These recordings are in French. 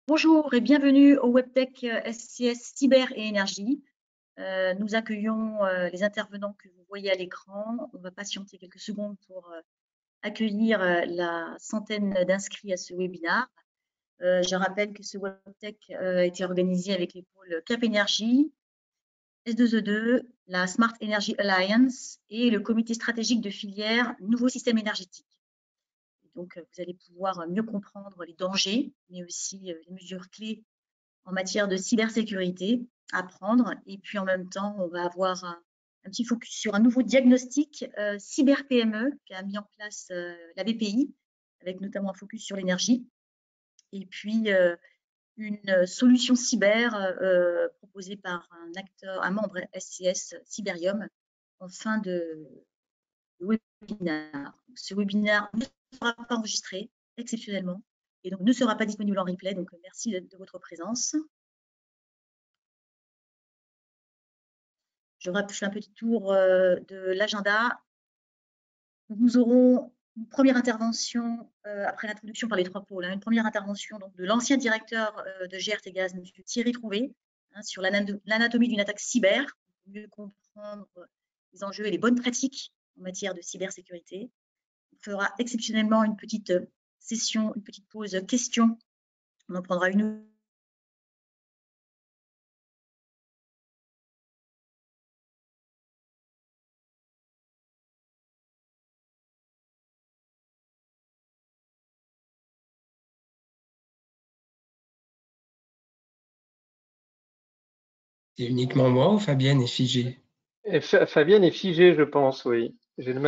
Bonjour et bienvenue au WebTech SCS Cyber et Énergie. Nous accueillons les intervenants que vous voyez à l'écran. On va patienter quelques secondes pour accueillir la centaine d'inscrits à ce webinaire. Je rappelle que ce WebTech a été organisé avec les pôles Cap Énergie, S2E2, la Smart Energy Alliance et le comité stratégique de filière Nouveaux systèmes énergétiques. Donc, vous allez pouvoir mieux comprendre les dangers, mais aussi les mesures clés en matière de cybersécurité à prendre. Et puis, en même temps, on va avoir un petit focus sur un nouveau diagnostic cyber PME qu'a mis en place la BPI, avec notamment un focus sur l'énergie. Et puis, une solution cyber proposée par un membre SCS Cyberium en fin de webinaire. Ce webinaire ne sera pas enregistré exceptionnellement et donc ne sera pas disponible en replay. Donc, merci de votre présence. Je fais un petit tour de l'agenda. Nous aurons une première intervention après l'introduction par les trois pôles, une première intervention donc, de l'ancien directeur de GRT Gaz, M. Thierry Trouvé, sur l'anatomie d'une attaque cyber, pour mieux comprendre les enjeux et les bonnes pratiques en matière de cybersécurité. On fera exceptionnellement une petite session, une petite pause questions. On en prendra une. C'est uniquement moi ou Fabienne est figée? Fabienne est figée, je pense, oui. J'ai la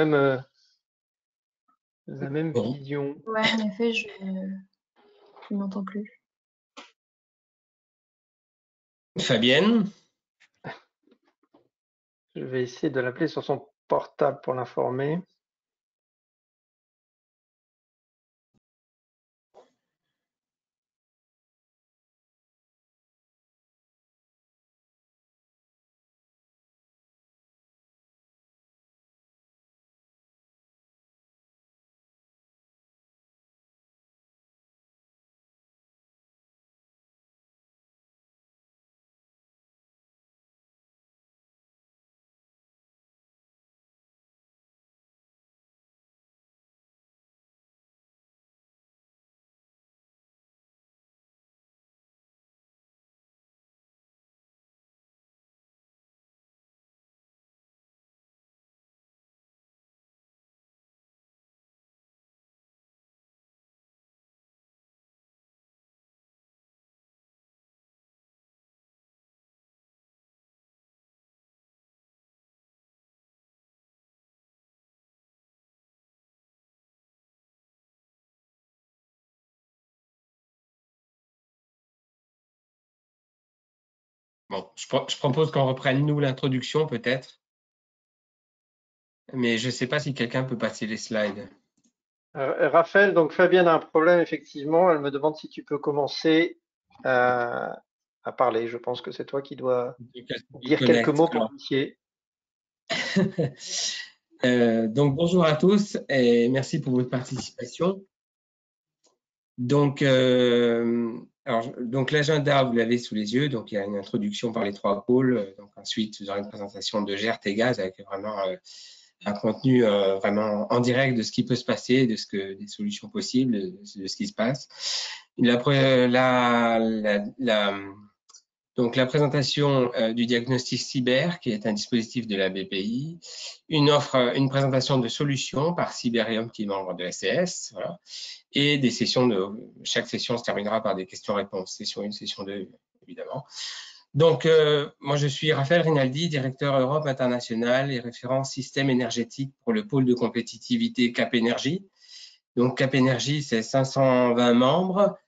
même vision. Ouais, en effet, je ne m'entends plus. Fabienne? Je vais essayer de l'appeler sur son portable pour l'informer. Bon, je propose qu'on reprenne nous l'introduction peut-être, mais je ne sais pas si quelqu'un peut passer les slides. Raphaël, donc Fabienne a un problème, effectivement. Elle me demande si tu peux commencer à parler. Je pense que c'est toi qui dois dire quelques mots pour l'initier. Donc, bonjour à tous et merci pour votre participation. Donc, l'agenda, vous l'avez sous les yeux. Donc, il y a une introduction par les trois pôles. Donc, ensuite, vous aurez une présentation de GRT Gaz avec vraiment un contenu vraiment en direct de ce qui peut se passer, des solutions possibles, de ce qui se passe. Donc, la présentation du diagnostic cyber, qui est un dispositif de la BPI, une présentation de solutions par Cyberium, qui est membre de SCS, voilà, et des sessions chaque session se terminera par des questions-réponses, session 1, session 2, évidemment. Donc, moi, je suis Raphaël Rinaldi, directeur Europe international et référent système énergétique pour le pôle de compétitivité Cap Énergie. Donc, Cap Énergie, c'est 520 membres,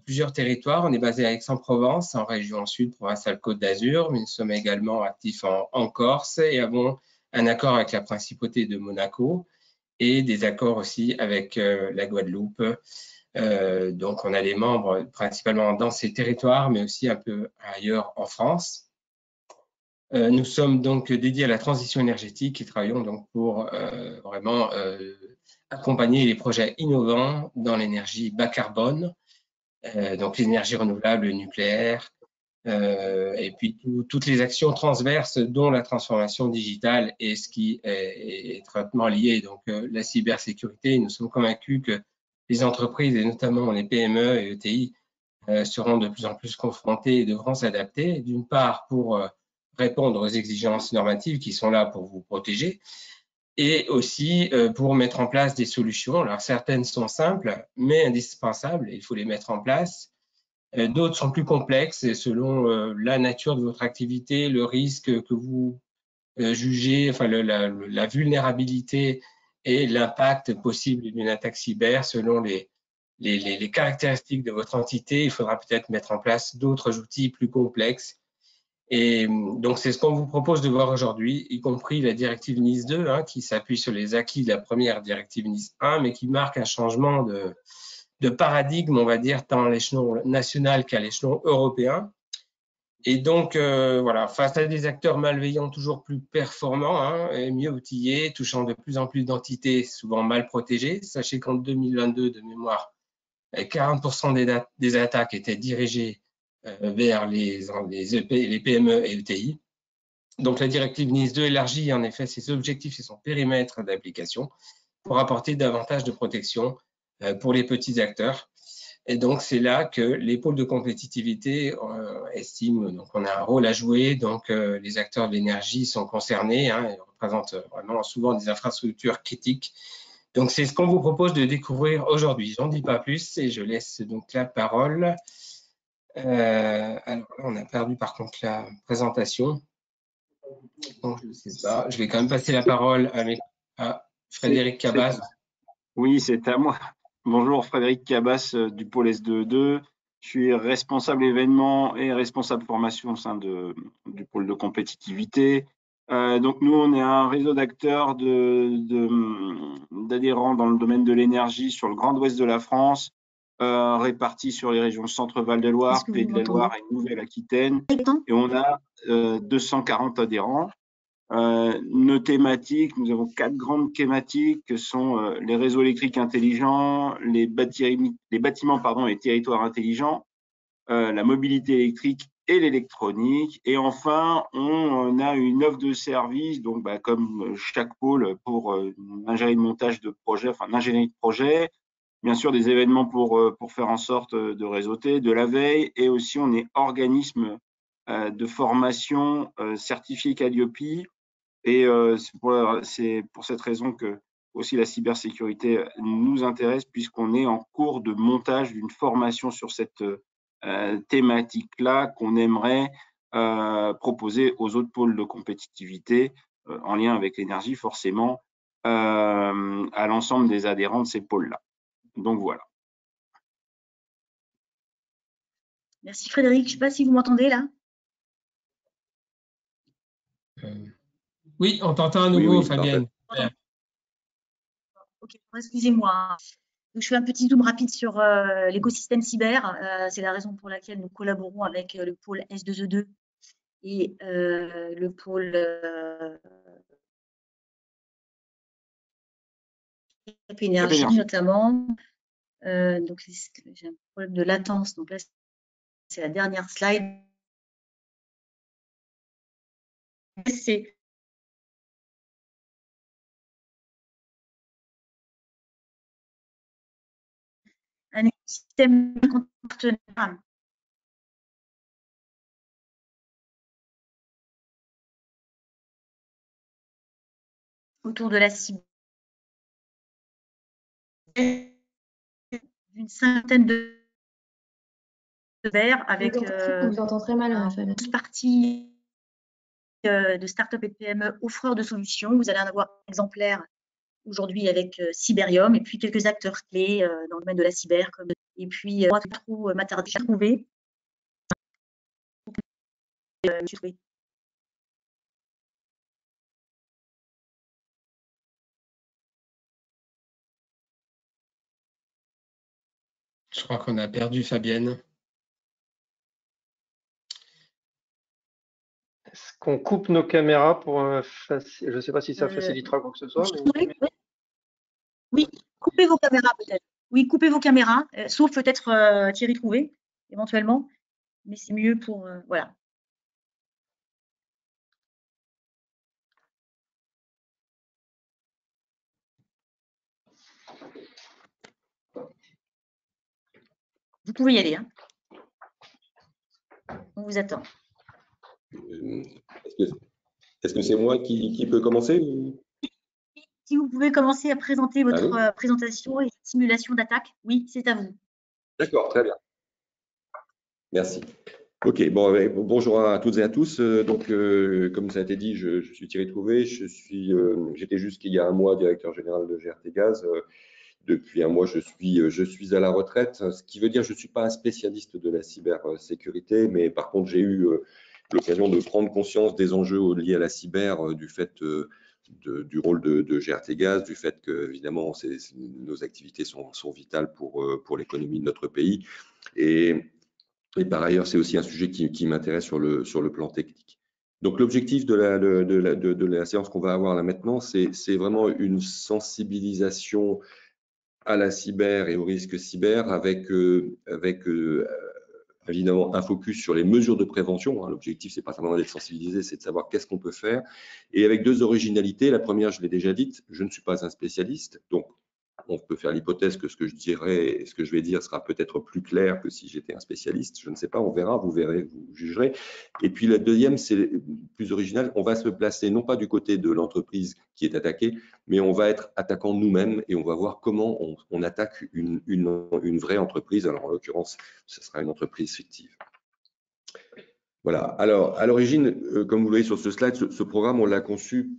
plusieurs territoires. On est basé à Aix-en-Provence, en région sud, Provence-Alpes-Côte d'Azur, mais nous sommes également actifs en Corse et avons un accord avec la principauté de Monaco et des accords aussi avec la Guadeloupe. Donc, on a des membres principalement dans ces territoires, mais aussi un peu ailleurs en France. Nous sommes donc dédiés à la transition énergétique et travaillons donc pour vraiment accompagner les projets innovants dans l'énergie bas carbone. donc l'énergie renouvelable, le nucléaire, et puis toutes les actions transverses, dont la transformation digitale et ce qui est étroitement lié. Donc la cybersécurité, nous sommes convaincus que les entreprises, et notamment les PME et ETI, seront de plus en plus confrontées et devront s'adapter, d'une part pour répondre aux exigences normatives qui sont là pour vous protéger, et aussi pour mettre en place des solutions. Alors certaines sont simples, mais indispensables, il faut les mettre en place. D'autres sont plus complexes et selon la nature de votre activité, le risque que vous jugez, enfin la vulnérabilité et l'impact possible d'une attaque cyber, selon les caractéristiques de votre entité, il faudra peut-être mettre en place d'autres outils plus complexes. Et donc, c'est ce qu'on vous propose de voir aujourd'hui, y compris la directive NIS 2, hein, qui s'appuie sur les acquis de la première directive NIS 1, mais qui marque un changement de paradigme, on va dire, tant à l'échelon national qu'à l'échelon européen. Et donc, voilà, face à des acteurs malveillants toujours plus performants, hein, et mieux outillés, touchant de plus en plus d'entités souvent mal protégées, sachez qu'en 2022, de mémoire, 40% des attaques étaient dirigées vers les PME et ETI. Donc, la directive NIS 2 élargit en effet ses objectifs et son périmètre d'application pour apporter davantage de protection pour les petits acteurs. Et donc, c'est là que les pôles de compétitivité estiment qu'on a un rôle à jouer. Donc, les acteurs de l'énergie sont concernés, hein, ils représentent vraiment souvent des infrastructures critiques. Donc, c'est ce qu'on vous propose de découvrir aujourd'hui. J'en dis pas plus et je laisse donc la parole. Alors, on a perdu par contre la présentation. Donc, je ne sais pas. Je vais quand même passer la parole à Frédéric Cabas. Oui, c'est à moi. Bonjour, Frédéric Cabas du pôle S22. Je suis responsable événements et responsable formation au sein du pôle de compétitivité. Donc nous, on est un réseau d'acteurs d'adhérents dans le domaine de l'énergie sur le Grand Ouest de la France, répartis sur les régions Centre-Val de Loire, Pays de la Loire et Nouvelle-Aquitaine. Et on a 240 adhérents. Nos thématiques, nous avons 4 grandes thématiques que sont les réseaux électriques intelligents, les bâtiments et territoires intelligents, la mobilité électrique et l'électronique. Et enfin, on a une offre de service, donc comme chaque pôle pour l'ingénierie de montage de projet, enfin l'ingénierie de projet, bien sûr des événements pour faire en sorte de réseauter, de la veille, et aussi on est organisme de formation certifié Calliope. Et c'est pour cette raison que aussi la cybersécurité nous intéresse, puisqu'on est en cours de montage d'une formation sur cette thématique-là qu'on aimerait proposer aux autres pôles de compétitivité, en lien avec l'énergie forcément, à l'ensemble des adhérents de ces pôles-là. Donc voilà. Merci Frédéric. Je ne sais pas si vous m'entendez là. Oui, on t'entend à nouveau, oui, Fabienne. Ok, excusez-moi. Je fais un petit zoom rapide sur l'écosystème cyber. C'est la raison pour laquelle nous collaborons avec le pôle S2E2 et le pôle énergie notamment. Donc, j'ai un problème de latence. Donc là, c'est la dernière slide. C'est un écosystème partenaire autour de la cyber d'une cinquantaine de verts avec on vous entend très mal, Raphaël. Une partie de start-up et de PME offreurs de solutions. Vous allez en avoir un exemplaire aujourd'hui avec Cyberium et puis quelques acteurs clés dans le domaine de la cyber. Et puis, pas trop m'attarder à trouver. Je crois qu'on a perdu Fabienne. Est-ce qu'on coupe nos caméras pour je ne sais pas si ça facilitera quoi que ce soit. Mais... Oui, coupez vos caméras peut-être. Oui, coupez vos caméras, sauf peut-être Thierry Trouvé, éventuellement, mais c'est mieux pour… voilà. Vous pouvez y aller, hein. On vous attend. Est-ce que c'est moi qui peut commencer ou... Si vous pouvez commencer à présenter votre présentation et simulation d'attaque, oui, c'est à vous. D'accord, très bien. Merci. Ok, bon, bonjour à toutes et à tous. Comme ça a été dit, je suis Thierry Trouvé. J'étais jusqu'il y a un mois directeur général de GRT Gaz. Depuis un mois, je suis à la retraite, ce qui veut dire que je ne suis pas un spécialiste de la cybersécurité, mais par contre, j'ai eu l'occasion de prendre conscience des enjeux liés à la cyber, du fait du rôle de GRT Gaz, du fait que, évidemment, nos activités sont vitales pour l'économie de notre pays. Et par ailleurs, c'est aussi un sujet qui m'intéresse sur le plan technique. Donc, l'objectif de la séance qu'on va avoir là maintenant, c'est vraiment une sensibilisation à la cyber et au risque cyber avec évidemment un focus sur les mesures de prévention. L'objectif, c'est pas simplement d'être sensibilisé, c'est de savoir qu'est-ce qu'on peut faire. Et avec deux originalités. La première, je l'ai déjà dite, je ne suis pas un spécialiste, donc on peut faire l'hypothèse que ce que je vais dire sera peut-être plus clair que si j'étais un spécialiste. Je ne sais pas, on verra, vous verrez, vous jugerez. Et puis la deuxième, c'est plus original, on va se placer non pas du côté de l'entreprise qui est attaquée, mais on va être attaquant nous-mêmes et on va voir comment on attaque une vraie entreprise. Alors en l'occurrence, ce sera une entreprise fictive. Voilà. Alors à l'origine, comme vous le voyez sur ce slide, ce programme, on l'a conçu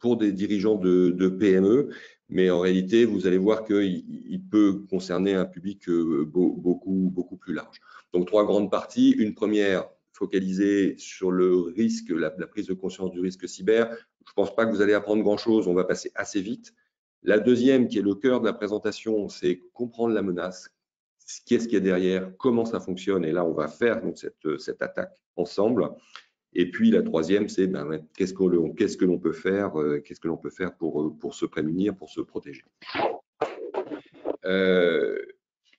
pour des dirigeants de PME. Mais en réalité, vous allez voir qu'il peut concerner un public beaucoup plus large. Donc, trois grandes parties. Une première focalisée sur le risque, la prise de conscience du risque cyber. Je ne pense pas que vous allez apprendre grand-chose, on va passer assez vite. La deuxième, qui est le cœur de la présentation, c'est comprendre la menace. Qu'est-ce qu'il y a derrière, comment ça fonctionne. Et là, on va faire donc, cette attaque ensemble. Et puis la troisième, c'est qu'est-ce que l'on peut faire, pour se prémunir, pour se protéger.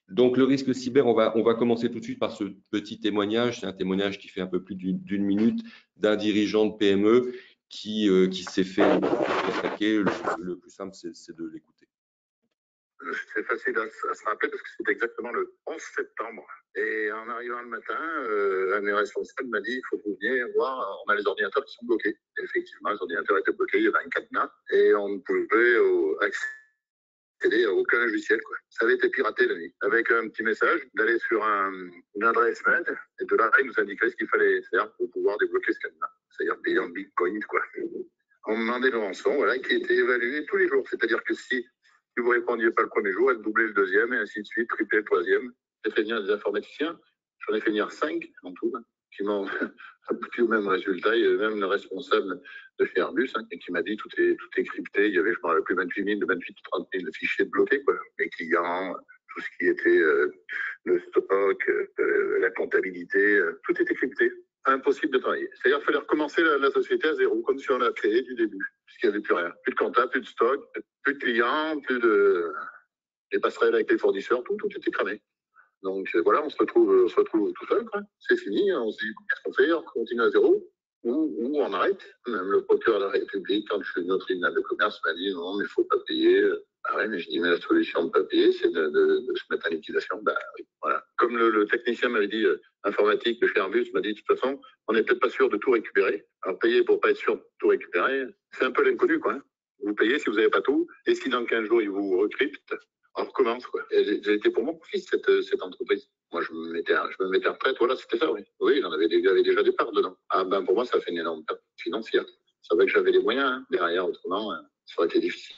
Donc le risque cyber, on va commencer tout de suite par ce petit témoignage. C'est un témoignage qui fait un peu plus d'une minute d'un dirigeant de PME qui s'est fait attaquer. Le plus simple, c'est de l'écouter. C'est facile à se rappeler parce que c'est exactement le 11 septembre. Et en arrivant le matin, un de mes responsables m'a dit il faut que vous veniez voir, on a les ordinateurs qui sont bloqués. Et effectivement, les ordinateurs étaient bloqués, il y avait un cadenas et on ne pouvait accéder à aucun logiciel, quoi. Ça avait été piraté la nuit. Avec un petit message d'aller sur une adresse mail et de là, il nous indiquait ce qu'il fallait faire pour pouvoir débloquer ce cadenas. C'est-à-dire payer en bitcoin, quoi. On me demandait le rançon, voilà, qui était évalué tous les jours. C'est-à-dire que si vous ne répondiez pas le premier jour, elle doublait le deuxième et ainsi de suite, triplait le troisième. J'ai fait venir des informaticiens, j'en ai fait venir 5 en tout, qui m'ont abouti au même résultat. Il y avait même le responsable de chez Airbus qui m'a dit tout est crypté. Il y avait, je ne me rappelle plus, 28 000, 28 ou 30 000 fichiers bloqués, quoi. Les clients, tout ce qui était le stock, la comptabilité, tout était crypté. Impossible de travailler. C'est-à-dire qu'il fallait recommencer la société à zéro, comme si on l'a créée du début, puisqu'il n'y avait plus rien. Plus de comptable, plus de stock, plus de clients, plus de les passerelles avec les fournisseurs, tout était cramé. Donc voilà, on se retrouve tout seul, quoi. C'est fini, on se dit qu'est-ce qu'on fait, on continue à zéro, ou on arrête. Même le procureur de la République, quand je suis venu au tribunal de commerce, m'a dit non, mais il ne faut pas payer. Ah ouais, mais je dis, mais la solution de ne pas payer, c'est de se mettre en liquidation. Ben oui, voilà. Comme le technicien m'avait dit, informatique de chez Airbus m'a dit, de toute façon, on n'est peut-être pas sûr de tout récupérer. Alors payer pour pas être sûr de tout récupérer, c'est un peu l'inconnu, quoi. Vous payez si vous n'avez pas tout, et si dans 15 jours, ils vous recryptent, on recommence, quoi. J'ai été pour mon profit, cette entreprise. Moi, je me mettais en retraite, voilà, c'était ça, oui. Oui, il y avait déjà des parts dedans. Ah ben, pour moi, ça fait une énorme perte financière. C'est vrai que j'avais les moyens, derrière, autrement, ça aurait été difficile.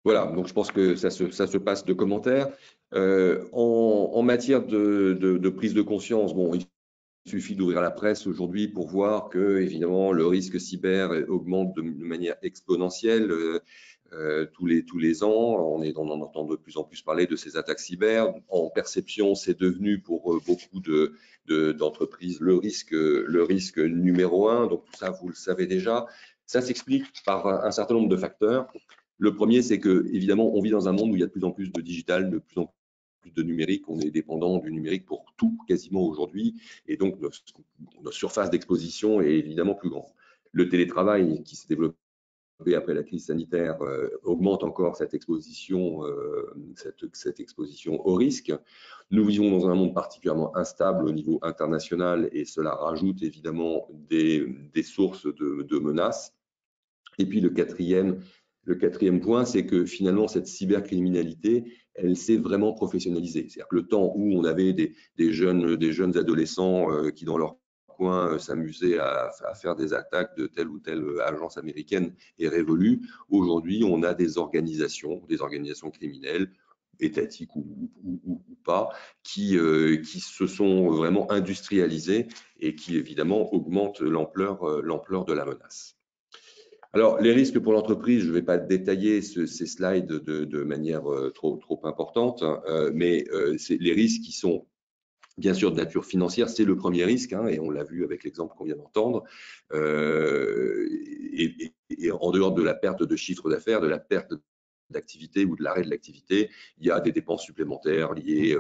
Voilà, donc je pense que ça se passe de commentaires. En matière de prise de conscience, bon, il suffit d'ouvrir la presse aujourd'hui pour voir que, évidemment, le risque cyber augmente de manière exponentielle tous les ans. On entend de plus en plus parler de ces attaques cyber. En perception, c'est devenu pour beaucoup d'entreprises le risque numéro 1. Donc tout ça, vous le savez déjà. Ça s'explique par un certain nombre de facteurs. Le premier, c'est que, évidemment, on vit dans un monde où il y a de plus en plus de digital, de plus en plus de numérique. On est dépendant du numérique pour tout, quasiment aujourd'hui. Et donc, notre surface d'exposition est évidemment plus grande. Le télétravail qui s'est développé après la crise sanitaire augmente encore cette exposition au risque. Nous vivons dans un monde particulièrement instable au niveau international et cela rajoute évidemment des sources de menaces. Et puis le quatrième point, c'est que finalement cette cybercriminalité, elle s'est vraiment professionnalisée. C'est-à-dire que le temps où on avait des jeunes adolescents qui dans leur coin s'amusaient à faire des attaques de telle ou telle agence américaine est révolu. Aujourd'hui, on a des organisations criminelles, étatiques ou pas, qui se sont vraiment industrialisées et qui évidemment augmentent l'ampleur de la menace. Alors, les risques pour l'entreprise, je ne vais pas détailler ces slides de manière trop importante, mais les risques qui sont bien sûr de nature financière, c'est le premier risque, hein, et on l'a vu avec l'exemple qu'on vient d'entendre. Et en dehors de la perte de chiffre d'affaires, de la perte d'activité ou de l'arrêt de l'activité, il y a des dépenses supplémentaires liées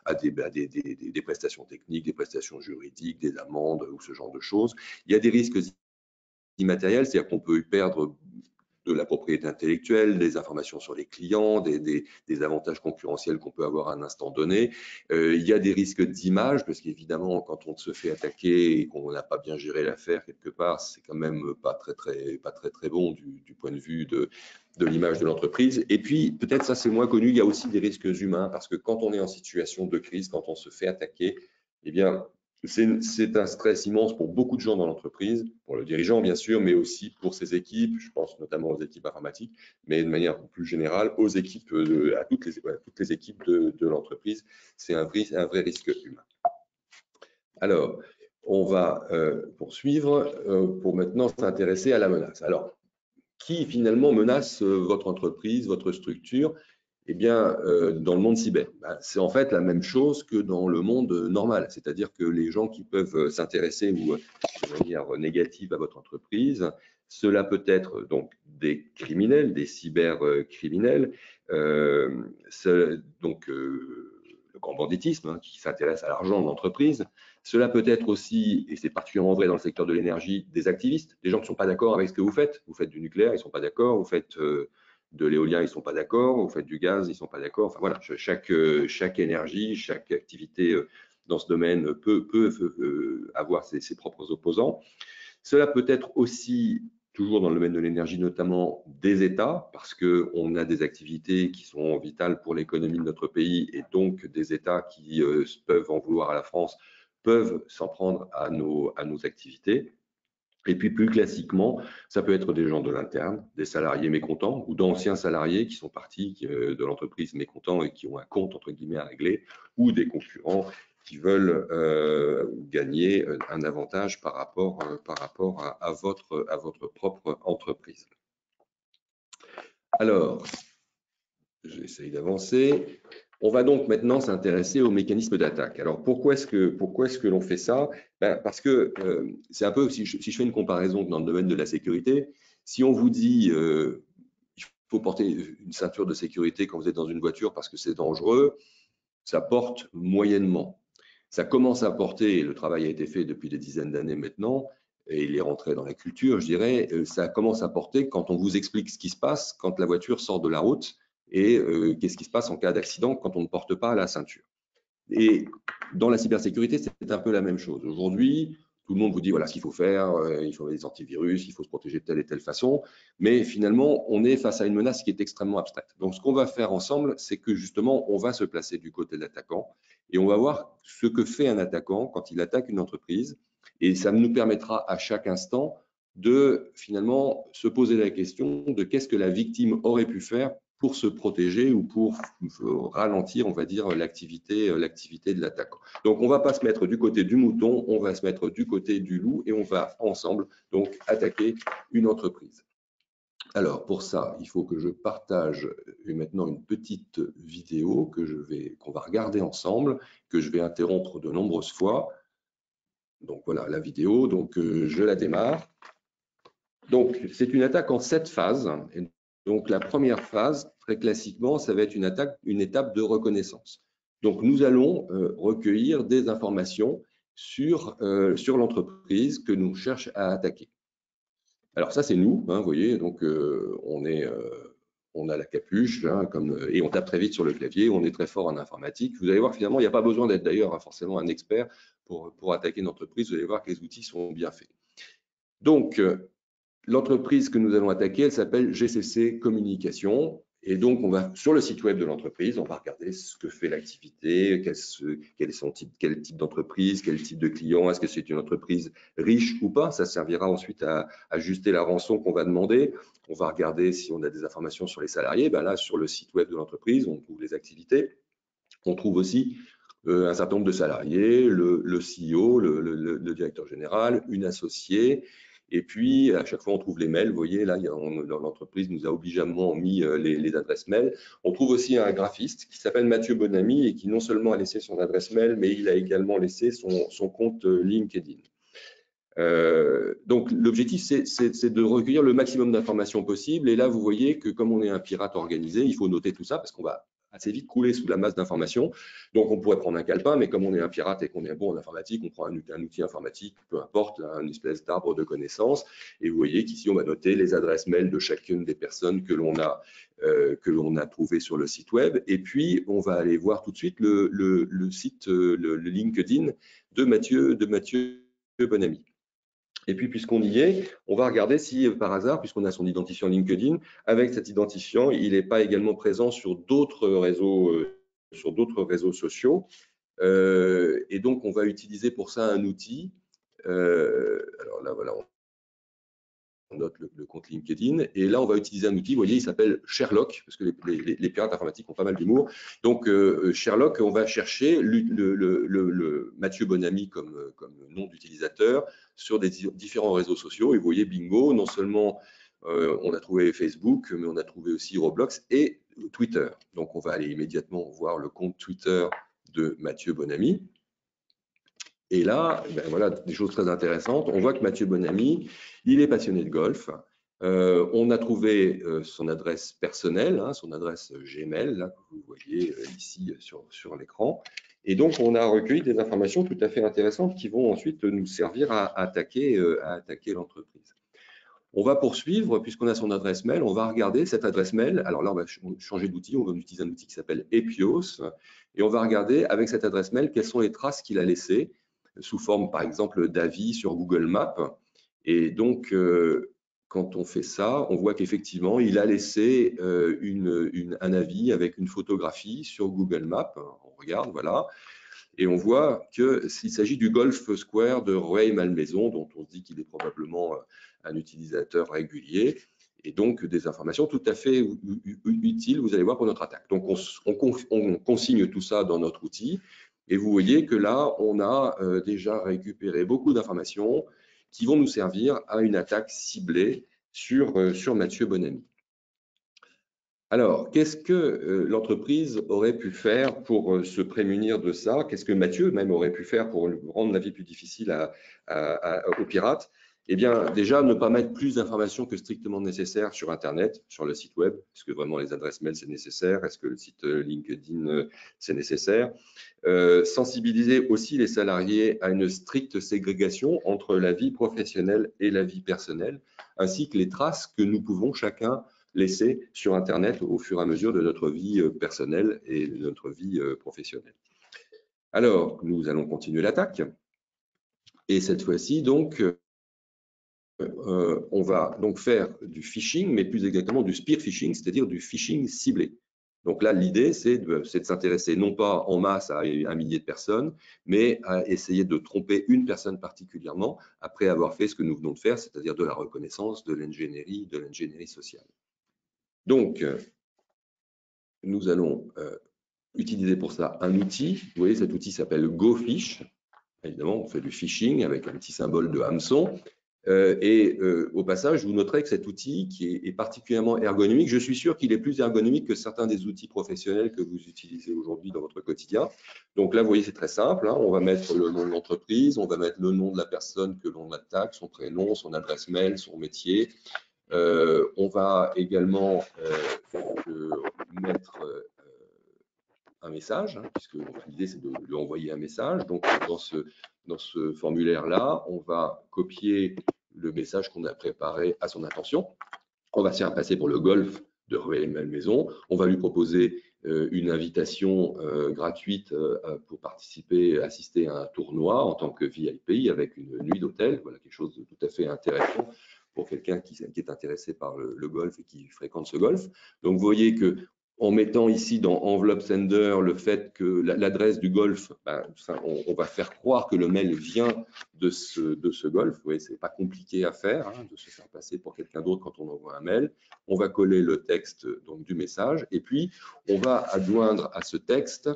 à des prestations techniques, des prestations juridiques, des amendes ou ce genre de choses. Il y a des risques immatériel, c'est-à-dire qu'on peut perdre de la propriété intellectuelle, des informations sur les clients, des avantages concurrentiels qu'on peut avoir à un instant donné. Il y a des risques d'image, parce qu'évidemment, quand on se fait attaquer et qu'on n'a pas bien géré l'affaire quelque part, c'est quand même pas très bon du point de vue de l'image de l'entreprise. Et puis, peut-être ça c'est moins connu, il y a aussi des risques humains, parce que quand on est en situation de crise, quand on se fait attaquer, eh bien, c'est un stress immense pour beaucoup de gens dans l'entreprise, pour le dirigeant bien sûr, mais aussi pour ses équipes, je pense notamment aux équipes informatiques, mais de manière plus générale aux équipes, à toutes les équipes de l'entreprise. C'est un vrai risque humain. Alors, on va poursuivre pour maintenant s'intéresser à la menace. Alors, qui finalement menace votre entreprise, votre structure? Eh bien, dans le monde cyber, c'est en fait la même chose que dans le monde normal. C'est-à-dire que les gens qui peuvent s'intéresser ou de manière négative à votre entreprise, cela peut être donc des criminels, des cybercriminels, donc le grand banditisme hein, qui s'intéresse à l'argent de l'entreprise. Cela peut être aussi, et c'est particulièrement vrai dans le secteur de l'énergie, des activistes, des gens qui ne sont pas d'accord avec ce que vous faites. Vous faites du nucléaire, ils ne sont pas d'accord. Vous faites de l'éolien, ils ne sont pas d'accord. Vous faites du gaz, ils ne sont pas d'accord. Enfin voilà, chaque énergie, chaque activité dans ce domaine peut avoir ses propres opposants. Cela peut être aussi, toujours dans le domaine de l'énergie notamment, des États, parce qu'on a des activités qui sont vitales pour l'économie de notre pays et donc des États qui peuvent en vouloir à la France, peuvent s'en prendre à nos activités. Et puis plus classiquement, ça peut être des gens de l'interne, des salariés mécontents ou d'anciens salariés qui sont partis de l'entreprise mécontents et qui ont un compte entre guillemets à régler, ou des concurrents qui veulent gagner un avantage par rapport à votre propre entreprise. Alors, j'essaye d'avancer. On va donc maintenant s'intéresser aux mécanismes d'attaque. Alors, pourquoi est-ce que l'on fait ça? Parce que c'est un peu, si je fais une comparaison dans le domaine de la sécurité, si on vous dit il faut porter une ceinture de sécurité quand vous êtes dans une voiture parce que c'est dangereux, ça porte moyennement. Ça commence à porter, et le travail a été fait depuis des dizaines d'années maintenant, et il est rentré dans la culture, je dirais, ça commence à porter quand on vous explique ce qui se passe quand la voiture sort de la route et qu'est-ce qui se passe en cas d'accident quand on ne porte pas la ceinture. Et dans la cybersécurité, c'est un peu la même chose. Aujourd'hui, tout le monde vous dit voilà ce qu'il faut faire, il faut des antivirus, il faut se protéger de telle et telle façon, mais finalement, on est face à une menace qui est extrêmement abstraite. Donc, ce qu'on va faire ensemble, c'est que justement, on va se placer du côté de l'attaquant et on va voir ce que fait un attaquant quand il attaque une entreprise, et ça nous permettra à chaque instant de finalement se poser la question de qu'est-ce que la victime aurait pu faire pour se protéger ou pour ralentir, on va dire, l'activité de l'attaquant. Donc, on ne va pas se mettre du côté du mouton, on va se mettre du côté du loup et on va ensemble donc attaquer une entreprise. Alors, pour ça, il faut que je partage maintenant une petite vidéo qu'on va regarder ensemble, que je vais interrompre de nombreuses fois. Donc, voilà la vidéo, donc je la démarre. Donc, c'est une attaque en 7 phases. Et Donc, la première phase, très classiquement, ça va être une étape de reconnaissance. Donc, nous allons recueillir des informations sur l'entreprise que nous cherchons à attaquer. Alors, ça, c'est nous, hein, vous voyez, donc on a la capuche, hein, et on tape très vite sur le clavier, on est très fort en informatique. Vous allez voir, finalement, il n'y a pas besoin d'être d'ailleurs forcément un expert pour attaquer une entreprise. Vous allez voir que les outils sont bien faits. Donc, l'entreprise que nous allons attaquer, elle s'appelle GCC Communication. Et donc, on va sur le site web de l'entreprise, on va regarder ce que fait l'activité, quel type d'entreprise, quel type de client, est-ce que c'est une entreprise riche ou pas. Ça servira ensuite à ajuster la rançon qu'on va demander. On va regarder si on a des informations sur les salariés. Ben là, sur le site web de l'entreprise, on trouve les activités. On trouve aussi un certain nombre de salariés, le CEO, le directeur général, une associée. Et puis, à chaque fois, on trouve les mails. Vous voyez, là, l'entreprise nous a obligeamment mis les adresses mail. On trouve aussi un graphiste qui s'appelle Mathieu Bonamy et qui non seulement a laissé son adresse mail, mais il a également laissé son compte LinkedIn. Donc, l'objectif, c'est de recueillir le maximum d'informations possible. Et là, vous voyez que comme on est un pirate organisé, il faut noter tout ça parce qu'on va assez vite couler sous la masse d'informations. Donc, on pourrait prendre un calepin, mais comme on est un pirate et qu'on est bon en informatique, on prend un outil informatique, peu importe, une espèce d'arbre de connaissances. Et vous voyez qu'ici, on va noter les adresses mail de chacune des personnes que l'on a trouvées sur le site web. Et puis, on va aller voir tout de suite le site, le LinkedIn de Mathieu Bonamy. Et puis, puisqu'on y est, on va regarder si, par hasard, puisqu'on a son identifiant LinkedIn, avec cet identifiant, il n'est pas également présent sur d'autres réseaux sociaux. Et donc, on va utiliser pour ça un outil. Alors là, voilà, on note le compte LinkedIn. Et là, on va utiliser un outil, vous voyez, il s'appelle Sherlock, parce que les pirates informatiques ont pas mal d'humour. Donc, Sherlock, on va chercher le Mathieu Bonamy comme nom d'utilisateur sur des différents réseaux sociaux. Et vous voyez, bingo, non seulement on a trouvé Facebook, mais on a trouvé aussi Roblox et Twitter. Donc, on va aller immédiatement voir le compte Twitter de Mathieu Bonamy. Et là, ben voilà, des choses très intéressantes. On voit que Mathieu Bonamy, il est passionné de golf. On a trouvé son adresse personnelle, hein, son adresse Gmail, là, que vous voyez ici sur l'écran. Et donc, on a recueilli des informations tout à fait intéressantes qui vont ensuite nous servir à attaquer l'entreprise. On va poursuivre, puisqu'on a son adresse mail, on va regarder cette adresse mail. Alors là, on va changer d'outil, on va utiliser un outil qui s'appelle Epios. Et on va regarder avec cette adresse mail quelles sont les traces qu'il a laissées sous forme, par exemple, d'avis sur Google Maps. Et donc, quand on fait ça, on voit qu'effectivement, il a laissé un avis avec une photographie sur Google Maps. On regarde, voilà. Et on voit qu'il s'agit du Golf Square de Rueil-Malmaison, dont on se dit qu'il est probablement un utilisateur régulier. Et donc, des informations tout à fait utiles, vous allez voir, pour notre attaque. Donc, on consigne tout ça dans notre outil. Et vous voyez que là, on a déjà récupéré beaucoup d'informations qui vont nous servir à une attaque ciblée sur Mathieu Bonamy. Alors, qu'est-ce que l'entreprise aurait pu faire pour se prémunir de ça? Qu'est-ce que Mathieu même aurait pu faire pour rendre la vie plus difficile aux pirates? Eh bien, déjà, ne pas mettre plus d'informations que strictement nécessaire sur Internet, sur le site web. Est-ce que vraiment les adresses mail, c'est nécessaire? Est-ce que le site LinkedIn, c'est nécessaire? Sensibiliser aussi les salariés à une stricte ségrégation entre la vie professionnelle et la vie personnelle, ainsi que les traces que nous pouvons chacun laisser sur Internet au fur et à mesure de notre vie personnelle et de notre vie professionnelle. Alors, nous allons continuer l'attaque. Et cette fois-ci, donc, on va donc faire du phishing, mais plus exactement du spear phishing, c'est-à-dire du phishing ciblé. Donc là, l'idée, c'est de s'intéresser non pas en masse à un millier de personnes, mais à essayer de tromper une personne particulièrement après avoir fait ce que nous venons de faire, c'est-à-dire de la reconnaissance, de l'ingénierie sociale. Donc, nous allons utiliser pour ça un outil. Vous voyez, cet outil s'appelle GoPhish. Évidemment, on fait du phishing avec un petit symbole de hameçon. Au passage, vous noterez que cet outil qui est particulièrement ergonomique, je suis sûr qu'il est plus ergonomique que certains des outils professionnels que vous utilisez aujourd'hui dans votre quotidien. Donc là, vous voyez, c'est très simple, hein. On va mettre le nom de l'entreprise, on va mettre le nom de la personne que l'on attaque, son prénom, son adresse mail, son métier. On va également mettre un message, hein, puisque l'idée c'est de lui envoyer un message. Donc dans ce formulaire-là, on va copier le message qu'on a préparé à son intention. On va se faire passer pour le golf de Rueil-Malmaison. On va lui proposer une invitation gratuite pour participer, assister à un tournoi en tant que VIP avec une nuit d'hôtel. Voilà quelque chose de tout à fait intéressant pour quelqu'un qui est intéressé par le golf et qui fréquente ce golf. Donc vous voyez que en mettant ici dans enveloppe sender le fait que l'adresse du golf, on va faire croire que le mail vient de ce golf. Vous voyez, c'est pas compliqué à faire, hein, de se faire passer pour quelqu'un d'autre quand on envoie un mail. On va coller le texte donc, du message et puis on va adjoindre à ce texte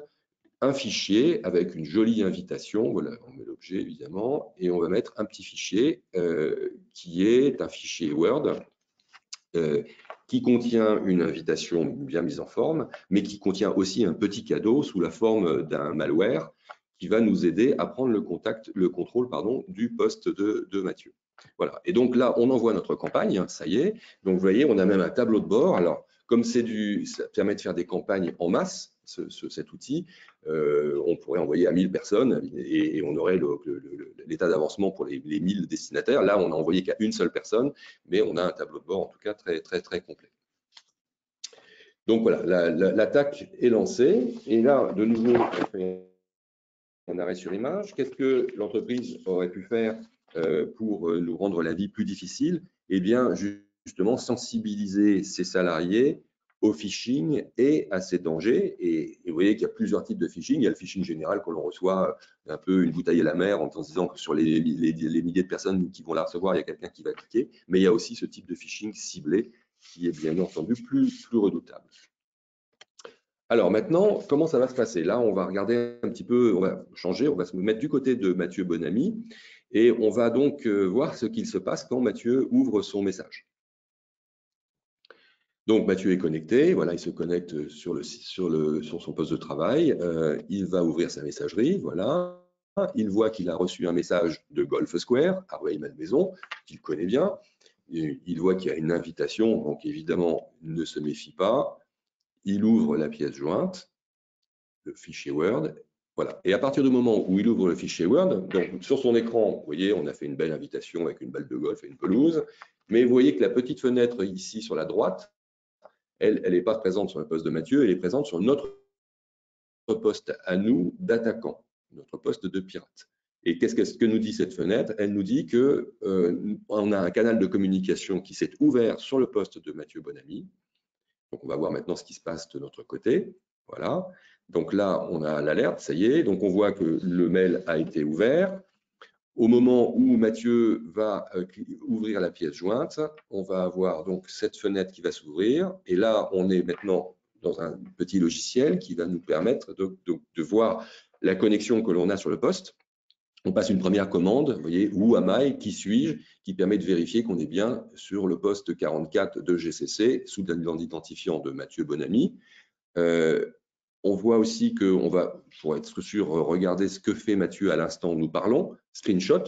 un fichier avec une jolie invitation. Voilà, on met l'objet évidemment et on va mettre un petit fichier qui est un fichier Word. Qui contient une invitation bien mise en forme, mais qui contient aussi un petit cadeau sous la forme d'un malware qui va nous aider à prendre le contrôle du poste de Mathieu. Voilà. Et donc là, on envoie notre campagne, ça y est. Donc vous voyez, on a même un tableau de bord. Alors, comme ça permet de faire des campagnes en masse, cet outil, on pourrait envoyer à 1000 personnes et on aurait l'état d'avancement pour les 1000 destinataires. Là, on n'a envoyé qu'à une seule personne, mais on a un tableau de bord en tout cas très, très, très complet. Donc voilà, l'attaque est lancée. Et là, de nouveau, on fait un arrêt sur image. Qu'est-ce que l'entreprise aurait pu faire pour nous rendre la vie plus difficile? Eh bien, justement, sensibiliser ses salariés au phishing et à ses dangers. Et vous voyez qu'il y a plusieurs types de phishing. Il y a le phishing général qu'on reçoit un peu une bouteille à la mer en se disant que sur les milliers de personnes qui vont la recevoir, il y a quelqu'un qui va cliquer. Mais il y a aussi ce type de phishing ciblé qui est bien entendu plus redoutable. Alors maintenant, comment ça va se passer? Là, on va regarder un petit peu, on va changer, on va se mettre du côté de Mathieu Bonamy et on va donc voir ce qu'il se passe quand Mathieu ouvre son message. Donc Mathieu est connecté, voilà, il se connecte sur son poste de travail, il va ouvrir sa messagerie, voilà, il voit qu'il a reçu un message de Golf Square à Rueil-Malmaison, qu'il connaît bien, il voit qu'il y a une invitation, donc évidemment, il ne se méfie pas, il ouvre la pièce jointe, le fichier Word, voilà. Et à partir du moment où il ouvre le fichier Word, donc sur son écran, vous voyez, on a fait une belle invitation avec une balle de golf et une pelouse, mais vous voyez que la petite fenêtre ici sur la droite, elle n'est pas présente sur le poste de Mathieu, elle est présente sur notre poste à nous d'attaquant, notre poste de pirate. Et qu'est-ce que nous dit cette fenêtre? Elle nous dit que on a un canal de communication qui s'est ouvert sur le poste de Mathieu Bonamy. Donc on va voir maintenant ce qui se passe de notre côté. Voilà. Donc là, on a l'alerte, ça y est. Donc on voit que le mail a été ouvert. Au moment où Mathieu va ouvrir la pièce jointe, on va avoir donc cette fenêtre qui va s'ouvrir. Et là, on est maintenant dans un petit logiciel qui va nous permettre de voir la connexion que l'on a sur le poste. On passe une première commande, vous voyez, où am I, qui suis-je, qui permet de vérifier qu'on est bien sur le poste 44 de GCC sous l'identifiant de Mathieu Bonamy. On voit aussi qu'on va, pour être sûr, regarder ce que fait Mathieu à l'instant où nous parlons. Screenshot,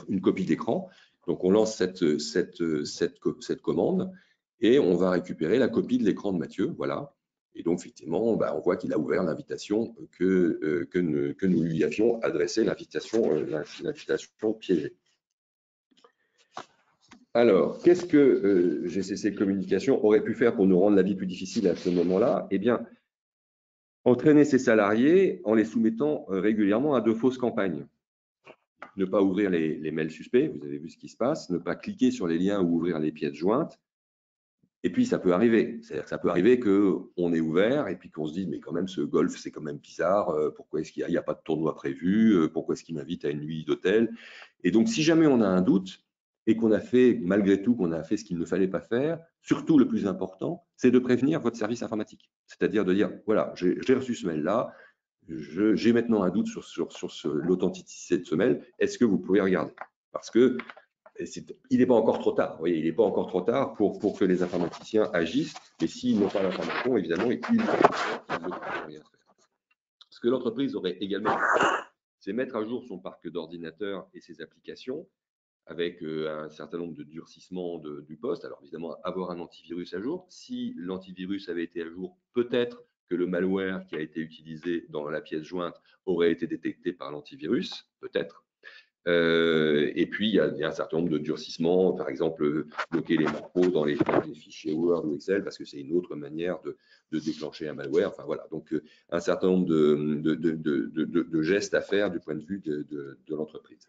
une copie d'écran. Donc, on lance cette commande et on va récupérer la copie de l'écran de Mathieu. Voilà. Et donc, effectivement, on voit qu'il a ouvert l'invitation que nous lui avions adressée, l'invitation piégée. Alors, qu'est-ce que GCC Communication aurait pu faire pour nous rendre la vie plus difficile à ce moment-là? Eh bien, entraîner ses salariés en les soumettant régulièrement à de fausses campagnes. Ne pas ouvrir les mails suspects, vous avez vu ce qui se passe, ne pas cliquer sur les liens ou ouvrir les pièces jointes. Et puis, ça peut arriver. C'est-à-dire que ça peut arriver qu'on est ouvert et puis qu'on se dise, mais quand même, ce golf, c'est quand même bizarre. Pourquoi est-ce qu'il n'y a pas de tournoi prévu? Pourquoi est-ce qu'il m'invite à une nuit d'hôtel? Et donc, si jamais on a un doute et qu'on a fait, malgré tout, qu'on a fait ce qu'il ne fallait pas faire, surtout le plus important, c'est de prévenir votre service informatique. C'est-à-dire de dire, voilà, j'ai reçu ce mail-là, j'ai maintenant un doute sur l'authenticité de ce mail, est-ce que vous pouvez regarder? Parce que il n'est pas encore trop tard. Vous voyez, il n'est pas encore trop tard pour que les informaticiens agissent. Et s'ils n'ont pas l'information, évidemment, ils ne peuvent rien faire. Ce que l'entreprise aurait également fait, c'est mettre à jour son parc d'ordinateurs et ses applications avec un certain nombre de durcissements du poste. Alors évidemment, avoir un antivirus à jour. Si l'antivirus avait été à jour, peut-être que le malware qui a été utilisé dans la pièce jointe aurait été détecté par l'antivirus, peut-être. Et puis, il y a un certain nombre de durcissements, par exemple, bloquer les macros dans les fichiers Word ou Excel, parce que c'est une autre manière de déclencher un malware. Enfin, voilà. Donc, un certain nombre de gestes à faire du point de vue de l'entreprise.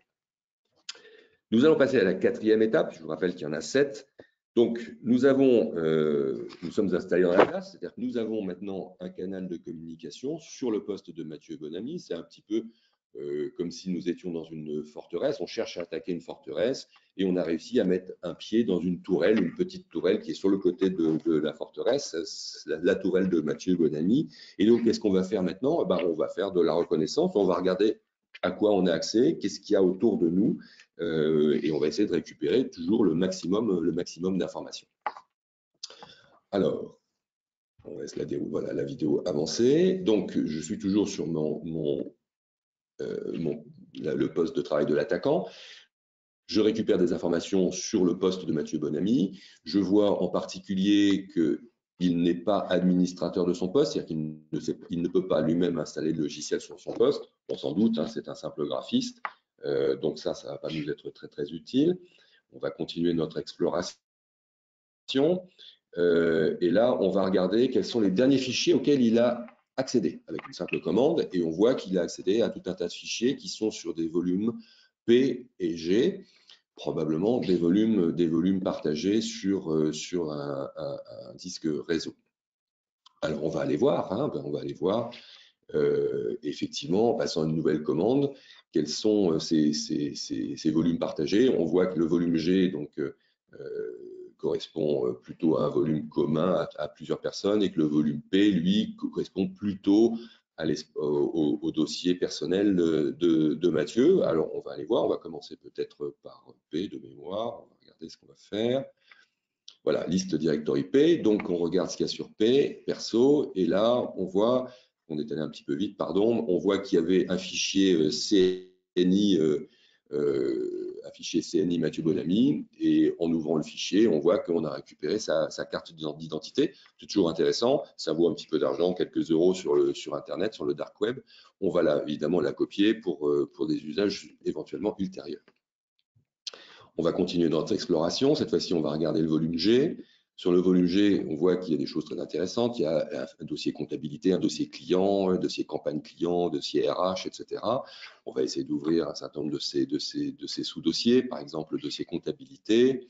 Nous allons passer à la 4e étape. Je vous rappelle qu'il y en a 7. Donc, nous sommes installés dans la classe, c'est-à-dire que nous avons maintenant un canal de communication sur le poste de Mathieu Bonamy. C'est un petit peu comme si nous étions dans une forteresse. On cherche à attaquer une forteresse et on a réussi à mettre un pied dans une tourelle, une petite tourelle qui est sur le côté de la forteresse, la tourelle de Mathieu Bonamy. Et donc, qu'est-ce qu'on va faire maintenant? On va faire de la reconnaissance. On va regarder à quoi on a accès, qu'est-ce qu'il y a autour de nous, et on va essayer de récupérer toujours le maximum d'informations. Alors, on laisse la vidéo avancer. Donc, je suis toujours sur le poste de travail de l'attaquant. Je récupère des informations sur le poste de Mathieu Bonamy. Je vois en particulier qu'il n'est pas administrateur de son poste, c'est-à-dire qu'il ne peut pas lui-même installer le logiciel sur son poste. On s'en doute, hein, c'est un simple graphiste. Donc ça ne va pas nous être très, très utile. On va continuer notre exploration. Et là, on va regarder quels sont les derniers fichiers auxquels il a accédé avec une simple commande. Et on voit qu'il a accédé à tout un tas de fichiers qui sont sur des volumes P et G, probablement des volumes partagés sur un disque réseau. Alors, on va aller voir, effectivement, en passant à une nouvelle commande, quels sont ces volumes partagés. On voit que le volume G correspond plutôt à un volume commun à plusieurs personnes et que le volume P, lui, correspond plutôt au dossier personnel de Mathieu. Alors, on va aller voir, on va commencer peut-être par P de mémoire, on va regarder ce qu'on va faire. Voilà, liste directory P, donc on regarde ce qu'il y a sur P, perso, et là, on voit, on est allé un petit peu vite, pardon, on voit qu'il y avait un fichier CNI, Mathieu Bonamy, et en ouvrant le fichier, on voit qu'on a récupéré sa carte d'identité. C'est toujours intéressant, ça vaut un petit peu d'argent, quelques euros sur Internet, sur le dark web. On va évidemment la copier pour des usages éventuellement ultérieurs. On va continuer notre exploration. Cette fois-ci, on va regarder le volume G. Sur le volume G, on voit qu'il y a des choses très intéressantes. Il y a un dossier comptabilité, un dossier client, un dossier campagne client, un dossier RH, etc. On va essayer d'ouvrir un certain nombre de ces sous-dossiers, par exemple le dossier comptabilité.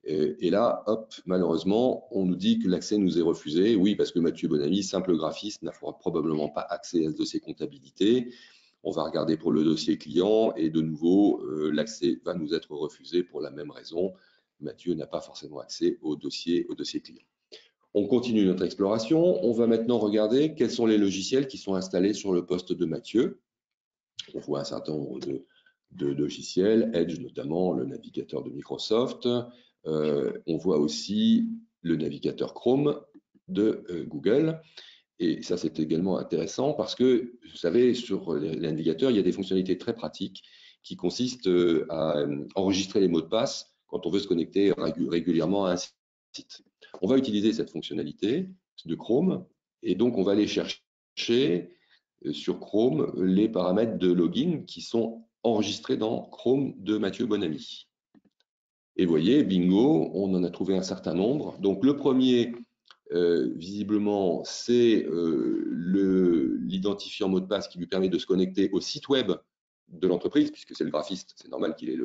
Et là, hop, malheureusement, on nous dit que l'accès nous est refusé. Oui, parce que Mathieu Bonamy, simple graphiste, n'a probablement pas accès à ce dossier comptabilité. On va regarder pour le dossier client et de nouveau, l'accès va nous être refusé pour la même raison. Mathieu n'a pas forcément accès au dossier client. On continue notre exploration. On va maintenant regarder quels sont les logiciels qui sont installés sur le poste de Mathieu. On voit un certain nombre de logiciels, Edge notamment, le navigateur de Microsoft. On voit aussi le navigateur Chrome de Google. Et ça, c'est également intéressant parce que, vous savez, sur les navigateurs, il y a des fonctionnalités très pratiques qui consistent à enregistrer les mots de passe quand on veut se connecter régulièrement à un site. On va utiliser cette fonctionnalité de Chrome et donc on va aller chercher sur Chrome les paramètres de login qui sont enregistrés dans Chrome de Mathieu Bonamy. Et vous voyez, bingo, on en a trouvé un certain nombre. Donc le premier, visiblement, c'est l'identifiant mot de passe qui lui permet de se connecter au site web de l'entreprise, puisque c'est le graphiste, c'est normal qu'il ait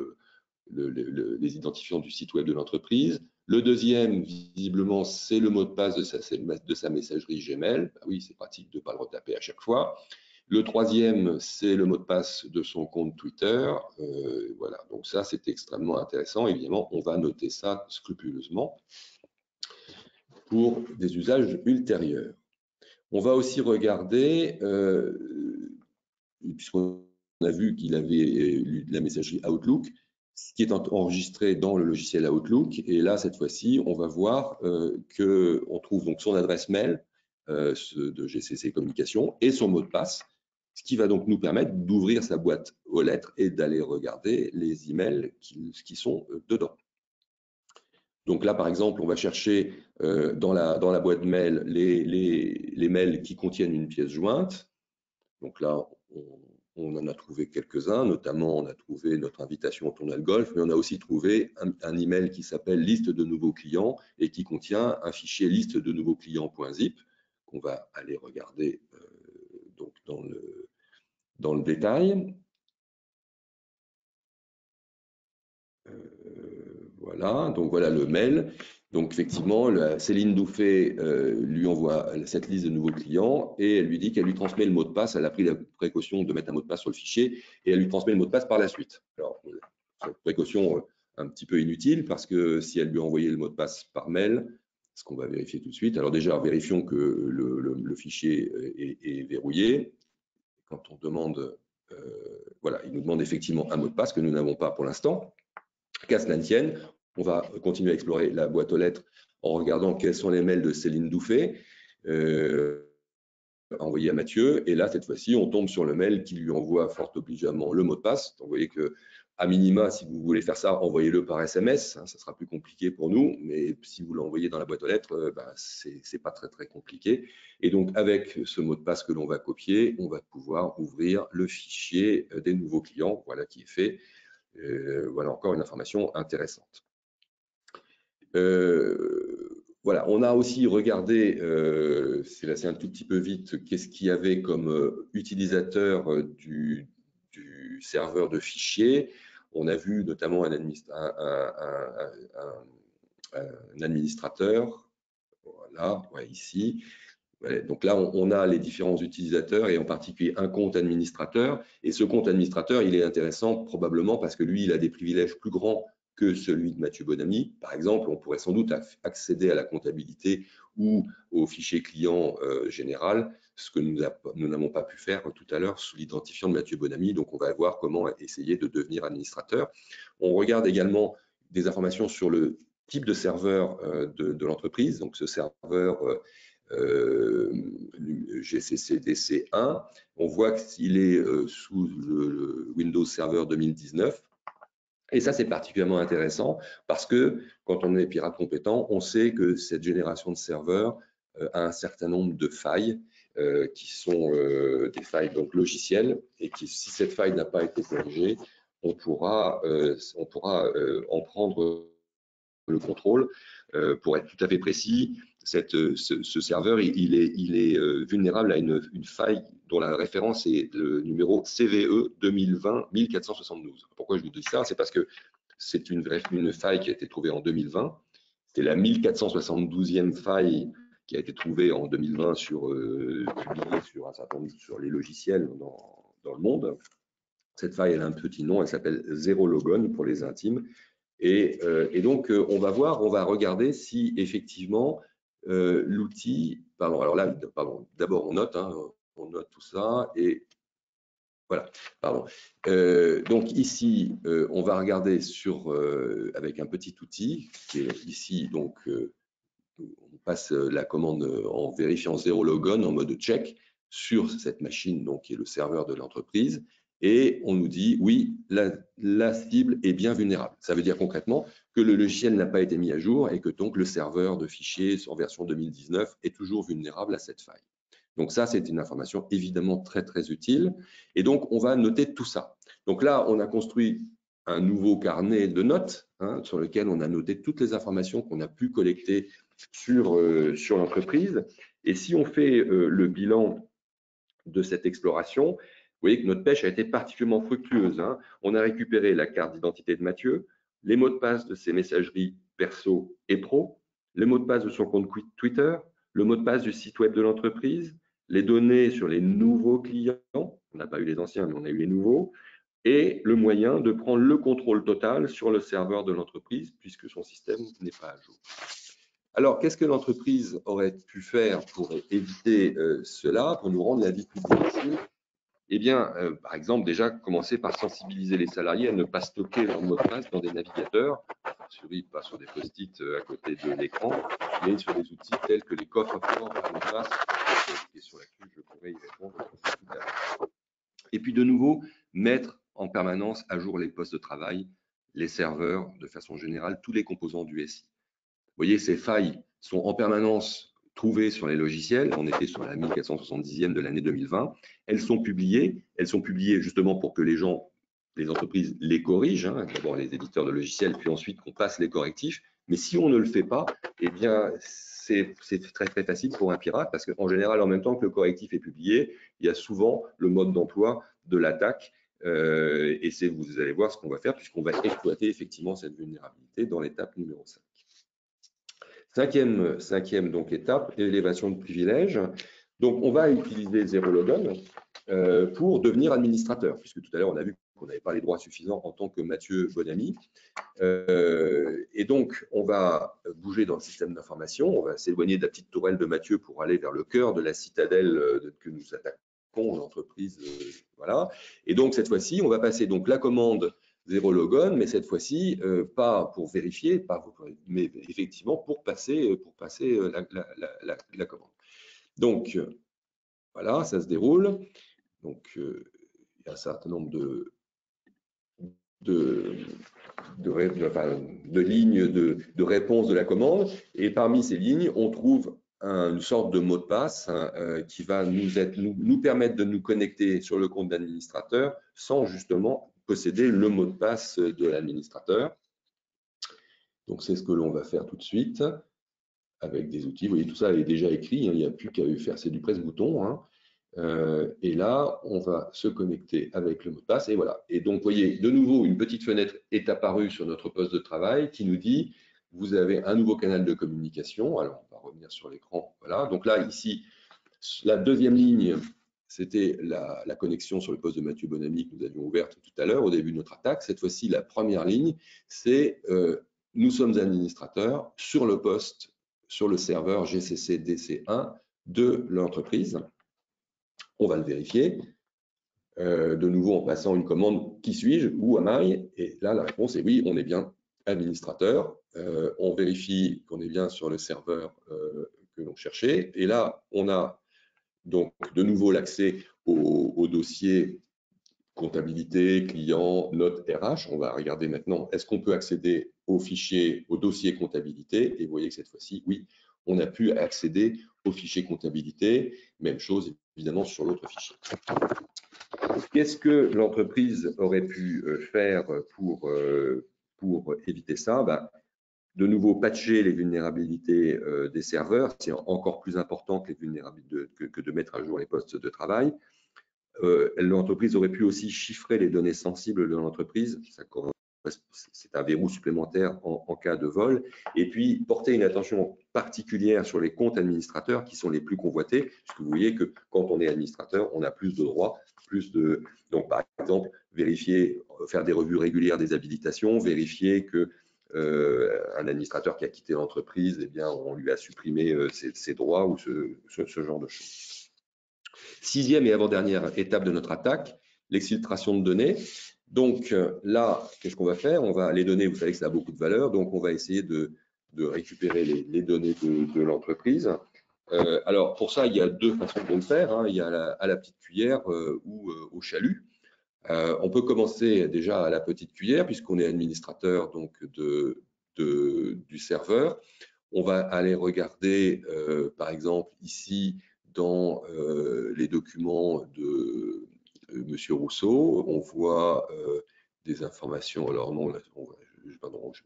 les identifiants du site web de l'entreprise. Le deuxième, visiblement, c'est le mot de passe de sa messagerie Gmail. Ben oui, c'est pratique de ne pas le retaper à chaque fois. Le troisième, c'est le mot de passe de son compte Twitter. Voilà, donc ça, c'est extrêmement intéressant. Évidemment, on va noter ça scrupuleusement pour des usages ultérieurs. On va aussi regarder, puisqu'on a vu qu'il avait la messagerie Outlook, ce qui est enregistré dans le logiciel Outlook. Et là, cette fois-ci, on va voir qu'on trouve donc son adresse mail de GCC Communication et son mot de passe Ce qui va donc nous permettre d'ouvrir sa boîte aux lettres et d'aller regarder les emails qui sont dedans. Donc là, par exemple, on va chercher dans la boîte mail les mails qui contiennent une pièce jointe. Donc là, on en a trouvé quelques-uns, notamment on a trouvé notre invitation au tournoi de golf, mais on a aussi trouvé un email qui s'appelle liste de nouveaux clients et qui contient un fichier liste de nouveaux clients.zip qu'on va aller regarder donc dans le détail. Voilà, donc voilà le mail. Donc effectivement, Céline Douffet lui envoie cette liste de nouveaux clients et elle lui dit qu'elle lui transmet le mot de passe. Elle a pris la précaution de mettre un mot de passe sur le fichier et elle lui transmet le mot de passe par la suite. Alors, cette précaution un petit peu inutile parce que si elle lui a envoyé le mot de passe par mail, ce qu'on va vérifier tout de suite. Alors déjà, vérifions que le fichier est verrouillé. Quand on demande, voilà, il nous demande effectivement un mot de passe que nous n'avons pas pour l'instant. Qu'à cela ne tienne, on va continuer à explorer la boîte aux lettres en regardant quels sont les mails de Céline Douffet envoyés à Mathieu. Et là, cette fois-ci, on tombe sur le mail qui lui envoie fort obligeamment le mot de passe. Donc, vous voyez que, à minima, si vous voulez faire ça, envoyez-le par SMS. Hein, ça sera plus compliqué pour nous. Mais si vous l'envoyez dans la boîte aux lettres, c'est pas très, très compliqué. Et donc, avec ce mot de passe que l'on va copier, on va pouvoir ouvrir le fichier des nouveaux clients. Voilà qui est fait. Voilà encore une information intéressante. Voilà, on a aussi regardé, c'est un tout petit peu vite, qu'est-ce qu'il y avait comme utilisateur du serveur de fichiers. On a vu notamment un administrateur, voilà, ouais, ici. Ouais, donc là, on a les différents utilisateurs et en particulier un compte administrateur. Et ce compte administrateur, il est intéressant probablement parce que lui, il a des privilèges plus grands que celui de Mathieu Bonamy. Par exemple, on pourrait sans doute accéder à la comptabilité ou au fichier client général, ce que nous n'avons pas pu faire tout à l'heure sous l'identifiant de Mathieu Bonamy. Donc, on va voir comment essayer de devenir administrateur. On regarde également des informations sur le type de serveur de l'entreprise. Donc, ce serveur GCC-DC1, on voit qu'il est sous le Windows Server 2019. Et ça, c'est particulièrement intéressant parce que quand on est pirate compétent, on sait que cette génération de serveurs a un certain nombre de failles qui sont des failles donc logicielles et qui, si cette faille n'a pas été corrigée, on pourra en prendre le contrôle. Pour être tout à fait précis, ce serveur, il est vulnérable à une faille dont la référence est le numéro CVE 2020-1472. Pourquoi je vous dis ça? C'est parce que c'est une faille qui a été trouvée en 2020. C'est la 1472e faille qui a été trouvée en 2020 publiée sur un certain nombre sur les logiciels dans le monde. Cette faille, elle a un petit nom, elle s'appelle Zero Logon pour les intimes. Et donc, on va regarder si effectivement l'outil, alors là, d'abord on note tout ça et voilà, donc ici, on va regarder avec un petit outil qui est ici, donc on passe la commande en vérifiant Zero Logon en mode check sur cette machine, donc qui est le serveur de l'entreprise. Et on nous dit, oui, la cible est bien vulnérable. Ça veut dire concrètement que le logiciel n'a pas été mis à jour et que donc le serveur de fichiers en version 2019 est toujours vulnérable à cette faille. Donc ça, c'est une information évidemment très, très utile. Et donc, on va noter tout ça. Donc là, on a construit un nouveau carnet de notes sur lequel on a noté toutes les informations qu'on a pu collecter sur l'entreprise. Et si on fait le bilan de cette exploration, vous voyez que notre pêche a été particulièrement fructueuse. On a récupéré la carte d'identité de Mathieu, les mots de passe de ses messageries perso et pro, les mots de passe de son compte Twitter, le mot de passe du site web de l'entreprise, les données sur les nouveaux clients, on n'a pas eu les anciens, mais on a eu les nouveaux, et le moyen de prendre le contrôle total sur le serveur de l'entreprise puisque son système n'est pas à jour. Alors, qu'est-ce que l'entreprise aurait pu faire pour éviter cela, pour nous rendre la vie plus difficile? Eh bien, par exemple, déjà, commencer par sensibiliser les salariés à ne pas stocker leur mot de passe dans des navigateurs, pas sur des post-it à côté de l'écran, mais sur des outils tels que les coffres forts à mot de passe, et sur laquelle je pourrais y répondre tout à l'heure. mettre en permanence à jour les postes de travail, les serveurs, de façon générale, tous les composants du SI. Vous voyez, ces failles sont en permanence trouvées sur les logiciels. On était sur la 1470e de l'année 2020. Elles sont publiées justement pour que les entreprises les corrigent, hein, d'abord les éditeurs de logiciels, puis ensuite qu'on passe les correctifs. Mais si on ne le fait pas, eh bien, c'est très, très facile pour un pirate, parce qu'en général, en même temps que le correctif est publié, il y a souvent le mode d'emploi de l'attaque. Et vous allez voir ce qu'on va faire, puisqu'on va exploiter effectivement cette vulnérabilité dans l'étape numéro 5. Cinquième donc, étape, élévation de privilèges. Donc, on va utiliser Zero Logon pour devenir administrateur, puisque tout à l'heure, on a vu qu'on n'avait pas les droits suffisants en tant que Mathieu Bonamy. Et donc, on va bouger dans le système d'information, on va s'éloigner de la petite tourelle de Mathieu pour aller vers le cœur de la citadelle que nous attaquons, l'entreprise. Voilà. Et donc, cette fois-ci, on va passer donc la commande Zero Logon, mais cette fois-ci, pas pour vérifier, mais effectivement pour passer la commande. Donc, voilà, ça se déroule. Donc, il y a un certain nombre de lignes de réponse de la commande. Et parmi ces lignes, on trouve une sorte de mot de passe qui va nous permettre de nous connecter sur le compte d'administrateur sans justement posséder le mot de passe de l'administrateur. Donc, c'est ce que l'on va faire tout de suite avec des outils. Vous voyez, tout ça est déjà écrit, hein, il n'y a plus qu'à faire, c'est du presse-bouton. Hein. Et là, on va se connecter avec le mot de passe et voilà. Et donc, vous voyez, de nouveau, une petite fenêtre est apparue sur notre poste de travail qui nous dit vous avez un nouveau canal de communication. Alors, on va revenir sur l'écran. Voilà. Donc là, ici, la deuxième ligne, c'était la connexion sur le poste de Mathieu Bonamy que nous avions ouverte tout à l'heure au début de notre attaque. Cette fois-ci, la première ligne, c'est nous sommes administrateurs sur le poste, sur le serveur GCC DC1 de l'entreprise. On va le vérifier, de nouveau en passant une commande « Qui suis-je » ou « Am I ?» Et là, la réponse est oui, on est bien administrateur. On vérifie qu'on est bien sur le serveur que l'on cherchait. Et là, on a donc de nouveau l'accès au dossier comptabilité, client, notes RH. On va regarder maintenant, est-ce qu'on peut accéder au fichier, au dossier comptabilité? Et vous voyez que cette fois-ci, oui, on a pu accéder au fichier comptabilité. Même chose, évidemment, sur l'autre fichier. Qu'est-ce que l'entreprise aurait pu faire pour éviter ça? De nouveau, patcher les vulnérabilités des serveurs. C'est encore plus important que, les vulnérabilités que de mettre à jour les postes de travail. L'entreprise aurait pu aussi chiffrer les données sensibles de l'entreprise. C'est un verrou supplémentaire en cas de vol. Et puis, porter une attention particulière sur les comptes administrateurs qui sont les plus convoités, puisque vous voyez que quand on est administrateur, on a plus de droits, donc, par exemple, vérifier, faire des revues régulières des habilitations, vérifier que un administrateur qui a quitté l'entreprise, eh bien, on lui a supprimé ses droits ou ce genre de choses. Sixième et avant-dernière étape de notre attaque, l'exfiltration de données. Donc là, qu'est-ce qu'on va faire? Les données, vous savez que ça a beaucoup de valeur, donc on va essayer de récupérer les données de l'entreprise. Alors pour ça, il y a deux façons de le faire. Hein. Il y a à la petite cuillère ou au chalut. On peut commencer déjà à la petite cuillère puisqu'on est administrateur donc du serveur. On va aller regarder, par exemple, ici, dans les documents de Monsieur Rousseau, on voit des informations. Alors non, je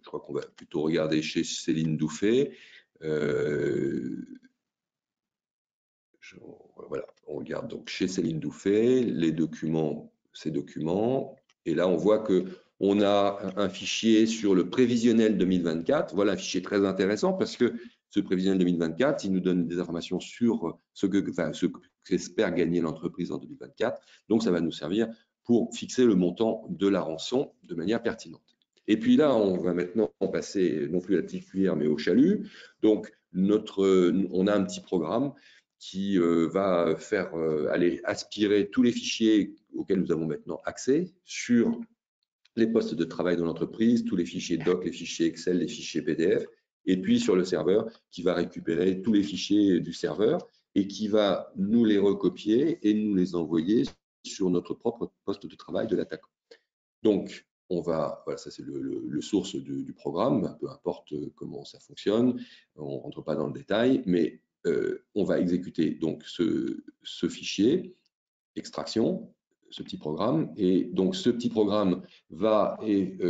crois qu'on va plutôt regarder chez Céline Douffet. Voilà, on regarde donc chez Céline Douffet, les documents, ces documents, et là on voit que on a un fichier sur le prévisionnel 2024. Voilà un fichier très intéressant parce que ce prévisionnel 2024, il nous donne des informations sur ce qu'espère gagner l'entreprise en 2024. Donc, ça va nous servir pour fixer le montant de la rançon de manière pertinente. Et puis là, on va maintenant passer non plus à la petite cuillère, mais au chalut. Donc, on a un petit programme qui va faire aller aspirer tous les fichiers auxquels nous avons maintenant accès sur les postes de travail de l'entreprise, tous les fichiers doc, les fichiers Excel, les fichiers PDF, et puis sur le serveur qui va récupérer tous les fichiers du serveur et qui va nous les recopier et nous les envoyer sur notre propre poste de travail de l'attaquant. Donc, voilà, ça c'est le source du programme, peu importe comment ça fonctionne, on ne rentre pas dans le détail, mais on va exécuter donc ce fichier, extraction, ce petit programme, et donc ce petit programme va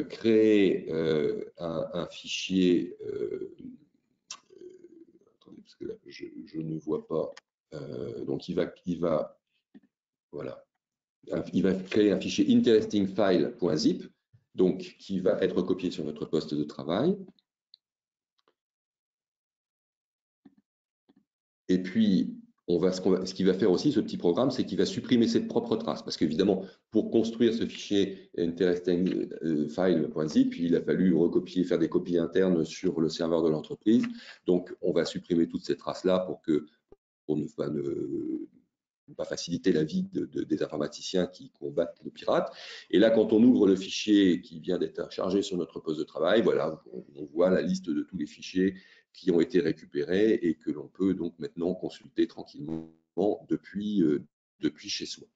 créer un fichier, attendez, parce que là, je ne vois pas, donc il va créer un fichier interestingfile.zip, donc qui va être copié sur notre poste de travail. Et puis, ce qu'il va faire aussi, ce petit programme, c'est qu'il va supprimer ses propres traces. Parce qu'évidemment, pour construire ce fichier interestingfile.zip, il a fallu recopier, faire des copies internes sur le serveur de l'entreprise. Donc, on va supprimer toutes ces traces-là pour ne pas faciliter la vie des informaticiens qui combattent le pirate. Et là, quand on ouvre le fichier qui vient d'être chargé sur notre poste de travail, voilà, on voit la liste de tous les fichiers qui ont été récupérés et que l'on peut donc maintenant consulter tranquillement depuis chez soi.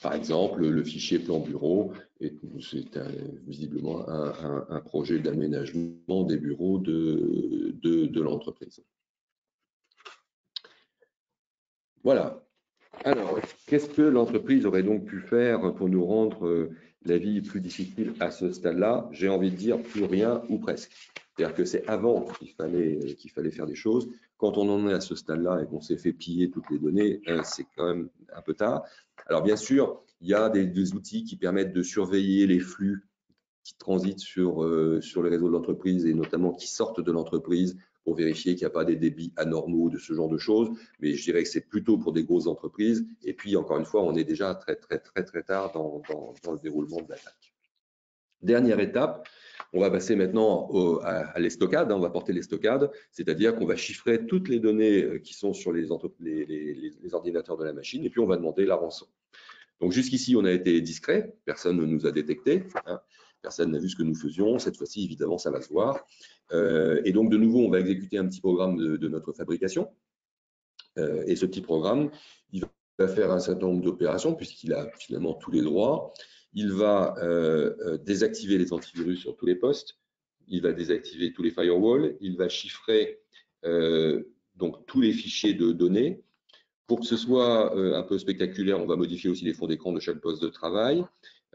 Par exemple, le fichier plan bureau, c'est visiblement un projet d'aménagement des bureaux de l'entreprise. Voilà. Alors, qu'est-ce que l'entreprise aurait donc pu faire pour nous rendre la vie plus difficile à ce stade-là? J'ai envie de dire plus rien ou presque. C'est-à-dire que c'est avant qu'il fallait faire des choses. Quand on en est à ce stade-là et qu'on s'est fait piller toutes les données, c'est quand même un peu tard. Alors bien sûr, il y a des outils qui permettent de surveiller les flux qui transitent sur le réseau de l'entreprise et notamment qui sortent de l'entreprise pour vérifier qu'il n'y a pas des débits anormaux, de ce genre de choses. Mais je dirais que c'est plutôt pour des grosses entreprises. Et puis, encore une fois, on est déjà très tard dans le déroulement de l'attaque. Dernière étape, on va passer maintenant à l'estocade. On va porter l'estocade, c'est-à-dire qu'on va chiffrer toutes les données qui sont sur les ordinateurs de la machine et puis on va demander la rançon. Donc jusqu'ici, on a été discret, personne ne nous a détecté, hein, personne n'a vu ce que nous faisions. Cette fois-ci, évidemment, ça va se voir. Et donc, de nouveau, on va exécuter un petit programme de notre fabrication. Et ce petit programme, il va faire un certain nombre d'opérations puisqu'il a finalement tous les droits. Il va désactiver les antivirus sur tous les postes. Il va désactiver tous les firewalls. Il va chiffrer donc tous les fichiers de données. Pour que ce soit un peu spectaculaire, on va modifier aussi les fonds d'écran de chaque poste de travail.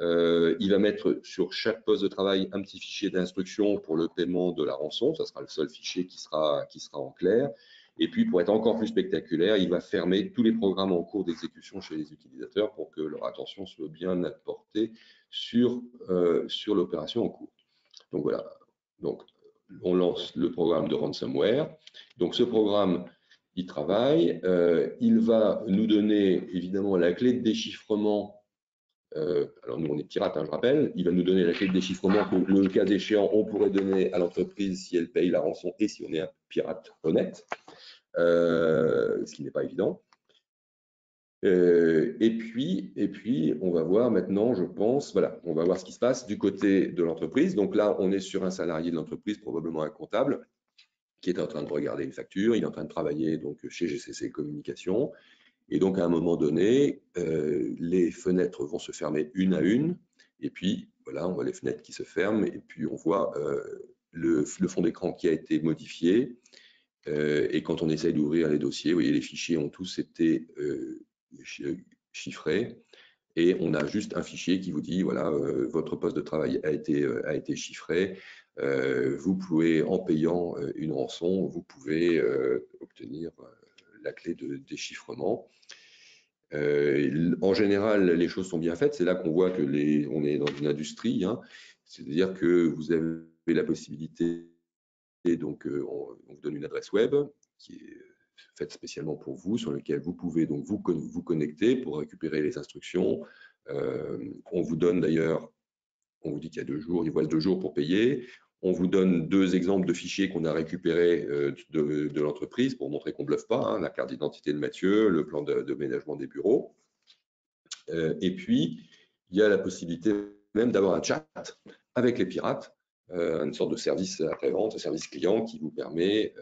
Il va mettre sur chaque poste de travail un petit fichier d'instruction pour le paiement de la rançon. Ça sera le seul fichier qui sera en clair. Et puis, pour être encore plus spectaculaire, il va fermer tous les programmes en cours d'exécution chez les utilisateurs pour que leur attention soit bien portée sur l'opération en cours. Donc voilà. Donc, on lance le programme de ransomware. Donc, ce programme, il travaille. Il va nous donner évidemment la clé de déchiffrement. Alors nous, on est pirates, hein, je rappelle. Il va nous donner la clé de déchiffrement que, le cas échéant, on pourrait donner à l'entreprise si elle paye la rançon et si on est un pirate honnête, ce qui n'est pas évident. Et puis, on va voir maintenant, je pense, voilà, on va voir ce qui se passe du côté de l'entreprise. Donc là, on est sur un salarié de l'entreprise, probablement un comptable, qui est en train de regarder une facture. Il est en train de travailler donc chez GCC Communication. Et donc, à un moment donné, les fenêtres vont se fermer une à une. Et puis, voilà, on voit les fenêtres qui se ferment. Et puis, on voit le fond d'écran qui a été modifié. Et quand on essaye d'ouvrir les dossiers, vous voyez, les fichiers ont tous été chiffrés. Et on a juste un fichier qui vous dit, voilà, votre poste de travail a été chiffré. Vous pouvez, en payant une rançon, vous pouvez obtenir la clé de déchiffrement. En général, les choses sont bien faites. C'est là qu'on voit que on est dans une industrie, hein. C'est-à-dire que vous avez la possibilité, donc on vous donne une adresse web qui est faite spécialement pour vous, sur laquelle vous pouvez donc vous connecter pour récupérer les instructions. On vous donne d'ailleurs, on vous dit qu'il y a 2 jours, il vous reste 2 jours pour payer. On vous donne 2 exemples de fichiers qu'on a récupérés de l'entreprise pour montrer qu'on ne bluffe pas, hein, la carte d'identité de Mathieu, le plan de ménagement des bureaux. Et puis, il y a la possibilité même d'avoir un chat avec les pirates, une sorte de service après-vente, un service client qui vous permet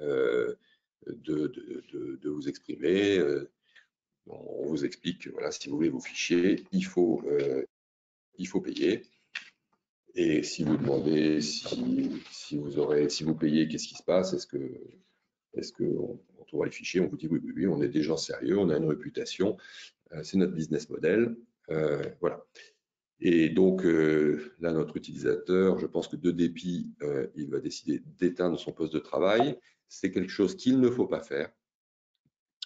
de vous exprimer, On vous explique, voilà, si vous voulez vos fichiers, il faut payer. Et si vous demandez si vous payez, qu'est-ce qui se passe? Est-ce que on trouvera les fichiers? On vous dit oui, on est des gens sérieux, on a une réputation, c'est notre business model. Voilà. Et donc là, notre utilisateur, je pense que de dépit, il va décider d'éteindre son poste de travail. C'est quelque chose qu'il ne faut pas faire.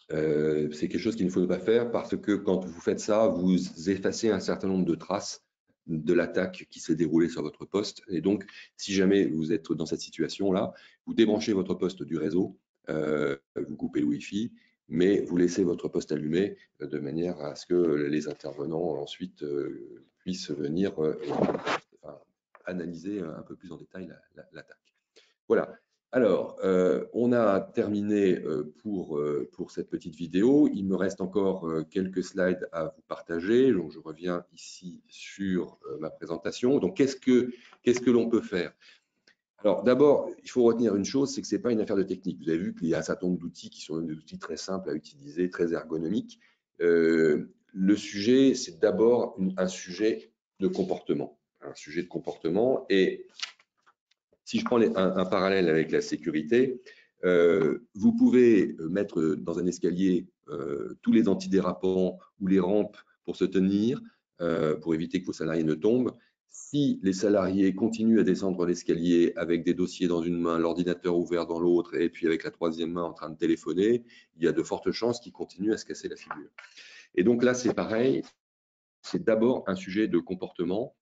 C'est quelque chose qu'il ne faut pas faire parce que quand vous faites ça, vous effacez un certain nombre de traces de l'attaque qui s'est déroulée sur votre poste. Et donc, si jamais vous êtes dans cette situation-là, vous débranchez votre poste du réseau, vous coupez le Wi-Fi, mais vous laissez votre poste allumé de manière à ce que les intervenants ensuite puissent venir analyser un peu plus en détail l'attaque. Voilà. Alors, on a terminé pour cette petite vidéo. Il me reste encore quelques slides à vous partager. Donc, je reviens ici sur ma présentation. Donc, qu'est-ce que l'on peut faire? Alors, d'abord, il faut retenir une chose, c'est que ce n'est pas une affaire de technique. Vous avez vu qu'il y a un certain nombre d'outils qui sont des outils très simples à utiliser, très ergonomiques. Le sujet, c'est d'abord un sujet de comportement. Un sujet de comportement. Et si je prends un parallèle avec la sécurité, vous pouvez mettre dans un escalier tous les antidérapants ou les rampes pour se tenir, pour éviter que vos salariés ne tombent. Si les salariés continuent à descendre l'escalier avec des dossiers dans une main, l'ordinateur ouvert dans l'autre, et puis avec la troisième main en train de téléphoner, il y a de fortes chances qu'ils continuent à se casser la figure. Et donc là, c'est pareil, c'est d'abord un sujet de comportement.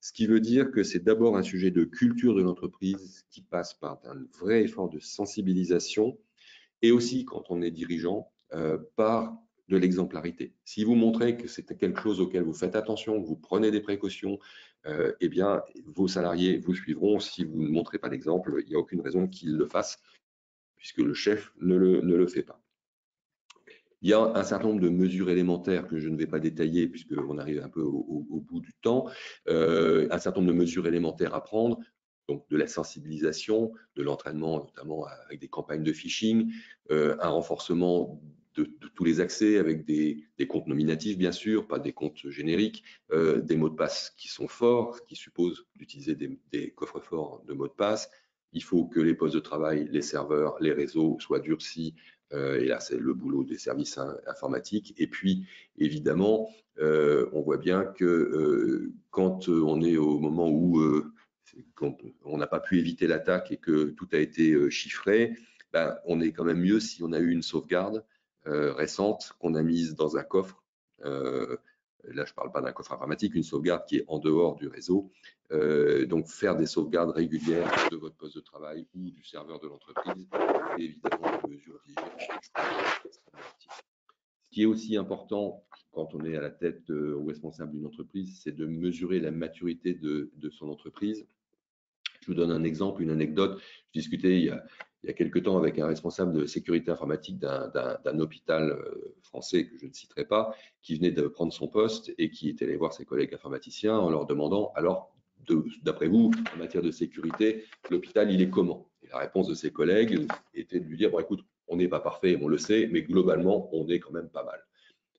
Ce qui veut dire que c'est d'abord un sujet de culture de l'entreprise qui passe par un vrai effort de sensibilisation et aussi, quand on est dirigeant, par de l'exemplarité. Si vous montrez que c'est quelque chose auquel vous faites attention, que vous prenez des précautions, eh bien, vos salariés vous suivront. Si vous ne montrez pas l'exemple, il n'y a aucune raison qu'ils le fassent puisque le chef ne le fait pas. Il y a un certain nombre de mesures élémentaires que je ne vais pas détailler puisqu'on arrive un peu au bout du temps. Un certain nombre de mesures élémentaires à prendre, donc de la sensibilisation, de l'entraînement, notamment avec des campagnes de phishing, un renforcement de tous les accès avec des comptes nominatifs, bien sûr, pas des comptes génériques, des mots de passe qui sont forts, qui supposent d'utiliser des coffres forts de mots de passe. Il faut que les postes de travail, les serveurs, les réseaux soient durcis. Et là, c'est le boulot des services informatiques. Et puis, évidemment, on voit bien que quand on est au moment où quand on n'a pas pu éviter l'attaque et que tout a été chiffré, ben, on est quand même mieux si on a eu une sauvegarde récente qu'on a mise dans un coffre. Là, je ne parle pas d'un coffre informatique, une sauvegarde qui est en dehors du réseau. Donc, faire des sauvegardes régulières de votre poste de travail ou du serveur de l'entreprise, et évidemment des mesures d'hygiène. Ce qui est aussi important quand on est à la tête ou responsable d'une entreprise, c'est de mesurer la maturité de son entreprise. Je vous donne un exemple, une anecdote. Je discutais il y a quelque temps avec un responsable de sécurité informatique d'un hôpital français que je ne citerai pas, qui venait de prendre son poste et qui était allé voir ses collègues informaticiens en leur demandant, alors, d'après vous, en matière de sécurité, l'hôpital, il est comment? Et la réponse de ses collègues était de lui dire, bon, écoute, on n'est pas parfait, on le sait, mais globalement, on est quand même pas mal.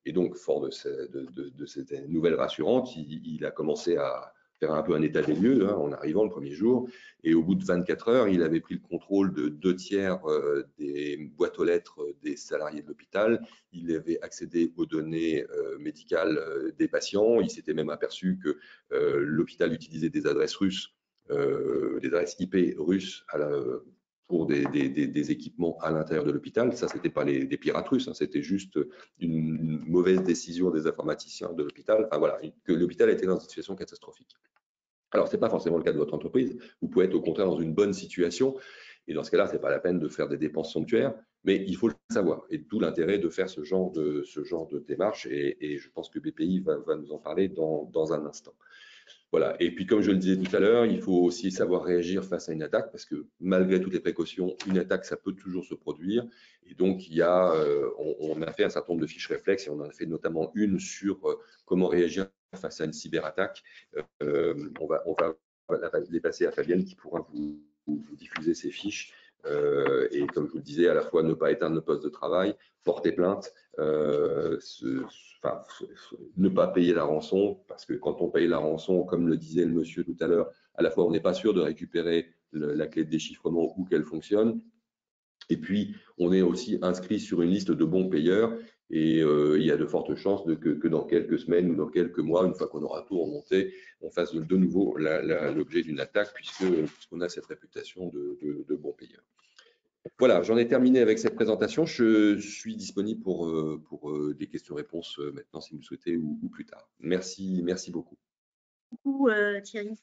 Et donc, fort de cette nouvelle rassurante, il a commencé à faire un peu un état des lieux en arrivant le premier jour. Et au bout de 24 heures, il avait pris le contrôle de 2/3 des boîtes aux lettres des salariés de l'hôpital. Il avait accédé aux données médicales des patients. Il s'était même aperçu que l'hôpital utilisait des adresses russes, des adresses IP russes pour des équipements à l'intérieur de l'hôpital. Ça, ce n'était pas des pirates russes, hein, c'était juste une mauvaise décision des informaticiens de l'hôpital. Enfin, voilà, que l'hôpital était dans une situation catastrophique. Alors, ce n'est pas forcément le cas de votre entreprise. Vous pouvez être au contraire dans une bonne situation. Et dans ce cas-là, ce n'est pas la peine de faire des dépenses somptuaires, mais il faut le savoir. Et d'où l'intérêt de faire ce genre de démarche. Et je pense que BPI va nous en parler dans un instant. Voilà. Et puis, comme je le disais tout à l'heure, il faut aussi savoir réagir face à une attaque parce que malgré toutes les précautions, une attaque, ça peut toujours se produire. Et donc, on a fait un certain nombre de fiches réflexes et on en a fait notamment une sur comment réagir face à une cyberattaque. On va les passer à Fabienne qui pourra vous diffuser ces fiches Et comme je vous le disais, à la fois ne pas éteindre le poste de travail, porter plainte, ne pas payer la rançon, parce que quand on paye la rançon, comme le disait le monsieur tout à l'heure, à la fois on n'est pas sûr de récupérer la clé de déchiffrement ou qu'elle fonctionne, et puis on est aussi inscrit sur une liste de bons payeurs, et il y a de fortes chances que dans quelques semaines ou dans quelques mois, une fois qu'on aura tout remonté, on fasse de nouveau l'objet d'une attaque, puisqu'on a cette réputation de bons payeurs. Voilà, j'en ai terminé avec cette présentation. Je suis disponible pour des questions-réponses maintenant, si vous le souhaitez, ou plus tard. Merci beaucoup. Thierry,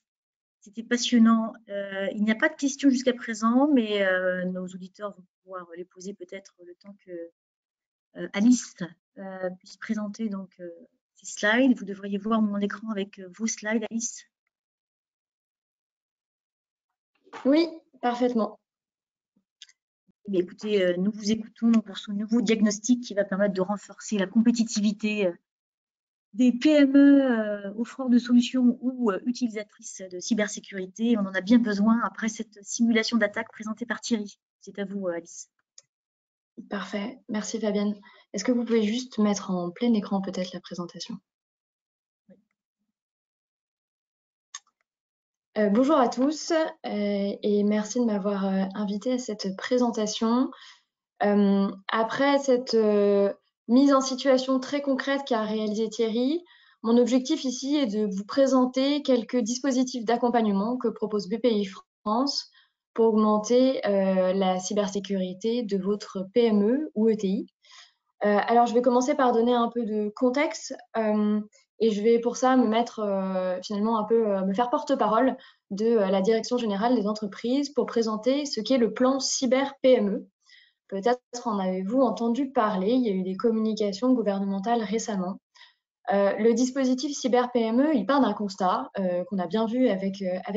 c'était passionnant. Il n'y a pas de questions jusqu'à présent, mais nos auditeurs vont pouvoir les poser peut-être le temps que Alice puisse présenter donc ces slides. Vous devriez voir mon écran avec vos slides, Alice. Oui, parfaitement. Mais écoutez, nous vous écoutons pour ce nouveau diagnostic qui va permettre de renforcer la compétitivité des PME offrant de solutions ou utilisatrices de cybersécurité. On en a bien besoin après cette simulation d'attaque présentée par Thierry. C'est à vous, Alice. Parfait. Merci, Fabienne. Est-ce que vous pouvez juste mettre en plein écran peut-être la présentation? Bonjour à tous et merci de m'avoir invité à cette présentation. Après cette mise en situation très concrète qu'a réalisé Thierry, mon objectif ici est de vous présenter quelques dispositifs d'accompagnement que propose BPI France pour augmenter la cybersécurité de votre PME ou ETI. Alors, je vais commencer par donner un peu de contexte et je vais pour ça me mettre finalement un peu, me faire porte-parole de la Direction générale des entreprises pour présenter ce qu'est le plan cyber PME. Peut-être en avez-vous entendu parler, il y a eu des communications gouvernementales récemment. Le dispositif cyber PME, il part d'un constat qu'on a bien vu avec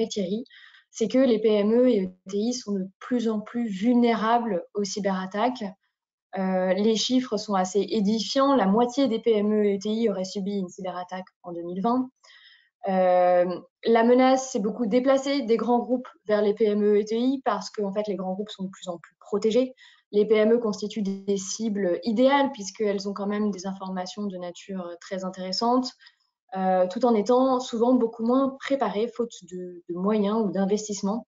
Thierry, c'est que les PME et ETI sont de plus en plus vulnérables aux cyberattaques. Les chiffres sont assez édifiants. La moitié des PME et ETI auraient subi une cyberattaque en 2020. La menace s'est beaucoup déplacée des grands groupes vers les PME et ETI parce que en fait, les grands groupes sont de plus en plus protégés. Les PME constituent des cibles idéales puisqu'elles ont quand même des informations de nature très intéressante, tout en étant souvent beaucoup moins préparées faute de moyens ou d'investissements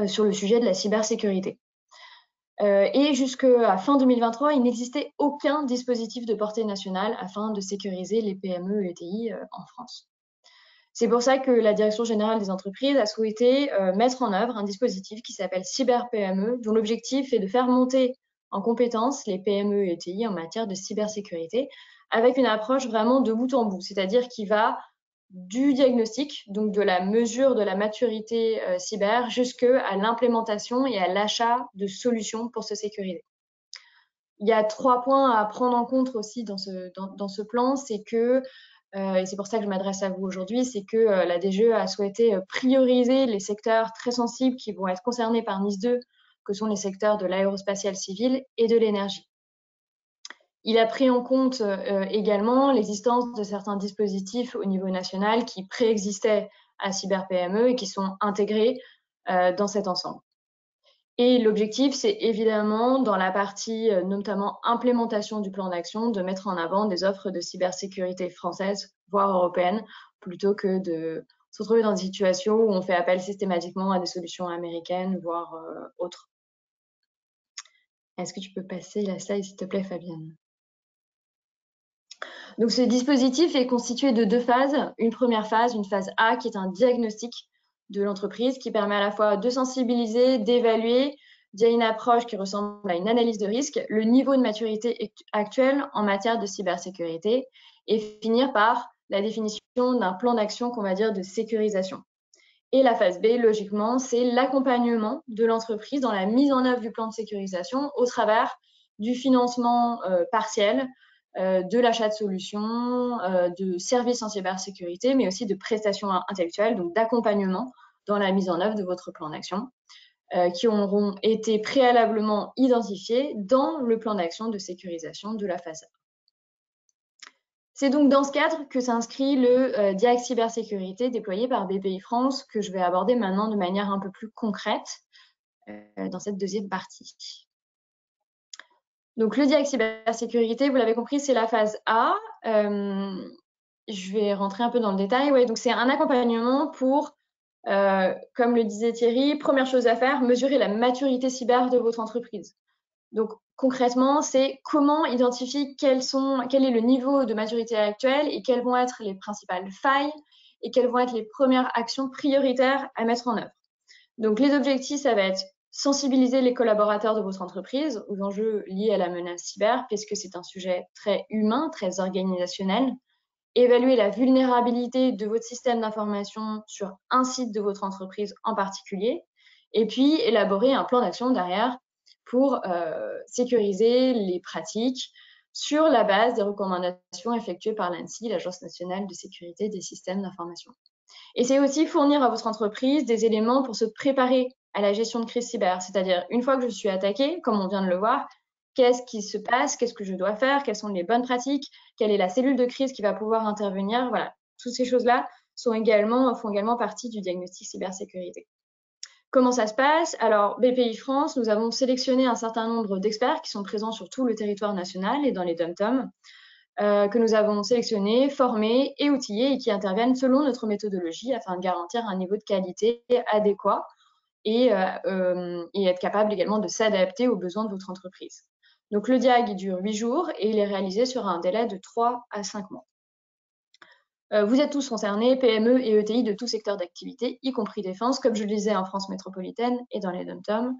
sur le sujet de la cybersécurité. Et jusqu'à fin 2023, il n'existait aucun dispositif de portée nationale afin de sécuriser les PME et ETI en France. C'est pour ça que la Direction générale des entreprises a souhaité mettre en œuvre un dispositif qui s'appelle Cyber PME, dont l'objectif est de faire monter en compétences les PME et ETI en matière de cybersécurité, avec une approche vraiment de bout en bout, c'est-à-dire qui va du diagnostic, donc de la mesure de la maturité cyber, jusqu'à l'implémentation et à l'achat de solutions pour se sécuriser. Il y a 3 points à prendre en compte aussi dans ce plan, c'est que, et c'est pour ça que je m'adresse à vous aujourd'hui, c'est que la DGE a souhaité prioriser les secteurs très sensibles qui vont être concernés par NIS2, que sont les secteurs de l'aérospatial civil et de l'énergie. Il a pris en compte également l'existence de certains dispositifs au niveau national qui préexistaient à CyberPME et qui sont intégrés dans cet ensemble. Et l'objectif, c'est évidemment, dans la partie notamment implémentation du plan d'action, de mettre en avant des offres de cybersécurité françaises, voire européennes, plutôt que de se retrouver dans des situations où on fait appel systématiquement à des solutions américaines, voire autres. Est-ce que tu peux passer la slide, s'il te plaît, Fabienne ? Donc, ce dispositif est constitué de 2 phases. Une première phase, une phase A, qui est un diagnostic de l'entreprise, qui permet à la fois de sensibiliser, d'évaluer, via une approche qui ressemble à une analyse de risque, le niveau de maturité actuel en matière de cybersécurité, et finir par la définition d'un plan d'action qu'on va dire de sécurisation. Et la phase B, logiquement, c'est l'accompagnement de l'entreprise dans la mise en œuvre du plan de sécurisation au travers du financement partiel, de l'achat de solutions, de services en cybersécurité, mais aussi de prestations intellectuelles, donc d'accompagnement dans la mise en œuvre de votre plan d'action, qui auront été préalablement identifiés dans le plan d'action de sécurisation de la phase A. C'est donc dans ce cadre que s'inscrit le DIAC cybersécurité déployé par BPI France, que je vais aborder maintenant de manière un peu plus concrète. dans cette deuxième partie. Donc, le diag cybersécurité, vous l'avez compris, c'est la phase A. Je vais rentrer un peu dans le détail. Ouais, donc, c'est un accompagnement pour, comme le disait Thierry, première chose à faire, mesurer la maturité cyber de votre entreprise. Donc, concrètement, c'est comment identifier quel est le niveau de maturité actuel et quelles vont être les principales failles et quelles vont être les premières actions prioritaires à mettre en œuvre. Donc, les objectifs, ça va être sensibiliser les collaborateurs de votre entreprise aux enjeux liés à la menace cyber, puisque c'est un sujet très humain, très organisationnel. Évaluer la vulnérabilité de votre système d'information sur un site de votre entreprise en particulier. Et puis, élaborer un plan d'action derrière pour sécuriser les pratiques sur la base des recommandations effectuées par l'ANSSI, l'Agence nationale de sécurité des systèmes d'information. Et c'est aussi fournir à votre entreprise des éléments pour se préparer à la gestion de crise cyber. C'est-à-dire, une fois que je suis attaquée, comme on vient de le voir, qu'est-ce qui se passe, qu'est-ce que je dois faire, quelles sont les bonnes pratiques, quelle est la cellule de crise qui va pouvoir intervenir. Voilà, toutes ces choses-là font également partie du diagnostic cybersécurité. Comment ça se passe? Alors, BPI France, nous avons sélectionné un certain nombre d'experts qui sont présents sur tout le territoire national et dans les DOM-TOM, que nous avons sélectionnés, formés et outillés et qui interviennent selon notre méthodologie afin de garantir un niveau de qualité adéquat et être capable également de s'adapter aux besoins de votre entreprise. Donc, le diag dure 8 jours et il est réalisé sur un délai de 3 à 5 mois. Vous êtes tous concernés, PME et ETI de tout secteur d'activité, y compris défense, comme je le disais en France métropolitaine et dans les DOM-TOM.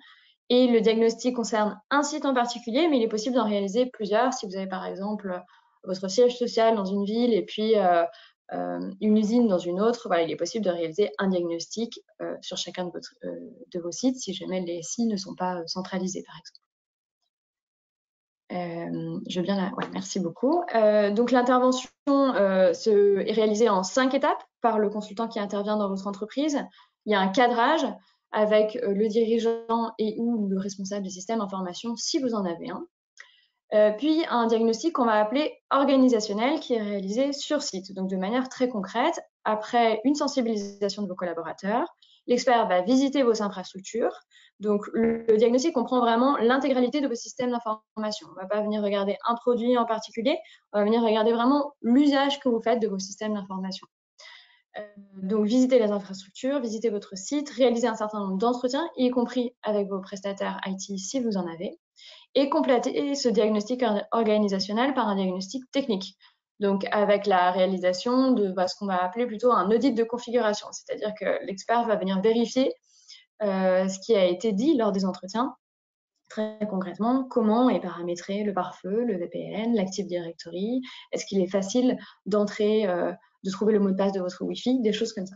Et le diagnostic concerne un site en particulier, mais il est possible d'en réaliser plusieurs. Si vous avez par exemple votre siège social dans une ville et puis une usine dans une autre, voilà, il est possible de réaliser un diagnostic sur chacun de vos sites si jamais les SI ne sont pas centralisés, par exemple. Merci beaucoup. Donc, l'intervention est réalisée en 5 étapes par le consultant qui intervient dans votre entreprise. Il y a un cadrage avec le dirigeant et ou le responsable du système d'information, si vous en avez un. Puis, un diagnostic qu'on va appeler organisationnel qui est réalisé sur site, donc de manière très concrète. Après une sensibilisation de vos collaborateurs, l'expert va visiter vos infrastructures. Donc, le diagnostic comprend vraiment l'intégralité de vos systèmes d'information. On ne va pas venir regarder un produit en particulier, on va venir regarder vraiment l'usage que vous faites de vos systèmes d'information. Donc, visiter les infrastructures, visiter votre site, réaliser un certain nombre d'entretiens, y compris avec vos prestataires IT si vous en avez, et compléter ce diagnostic organisationnel par un diagnostic technique. Donc, avec la réalisation de ce qu'on va appeler plutôt un audit de configuration, c'est-à-dire que l'expert va venir vérifier ce qui a été dit lors des entretiens, très concrètement, comment est paramétré le pare-feu, le VPN, l'Active Directory, est-ce qu'il est facile d'entrer, de trouver le mot de passe de votre Wi-Fi, des choses comme ça.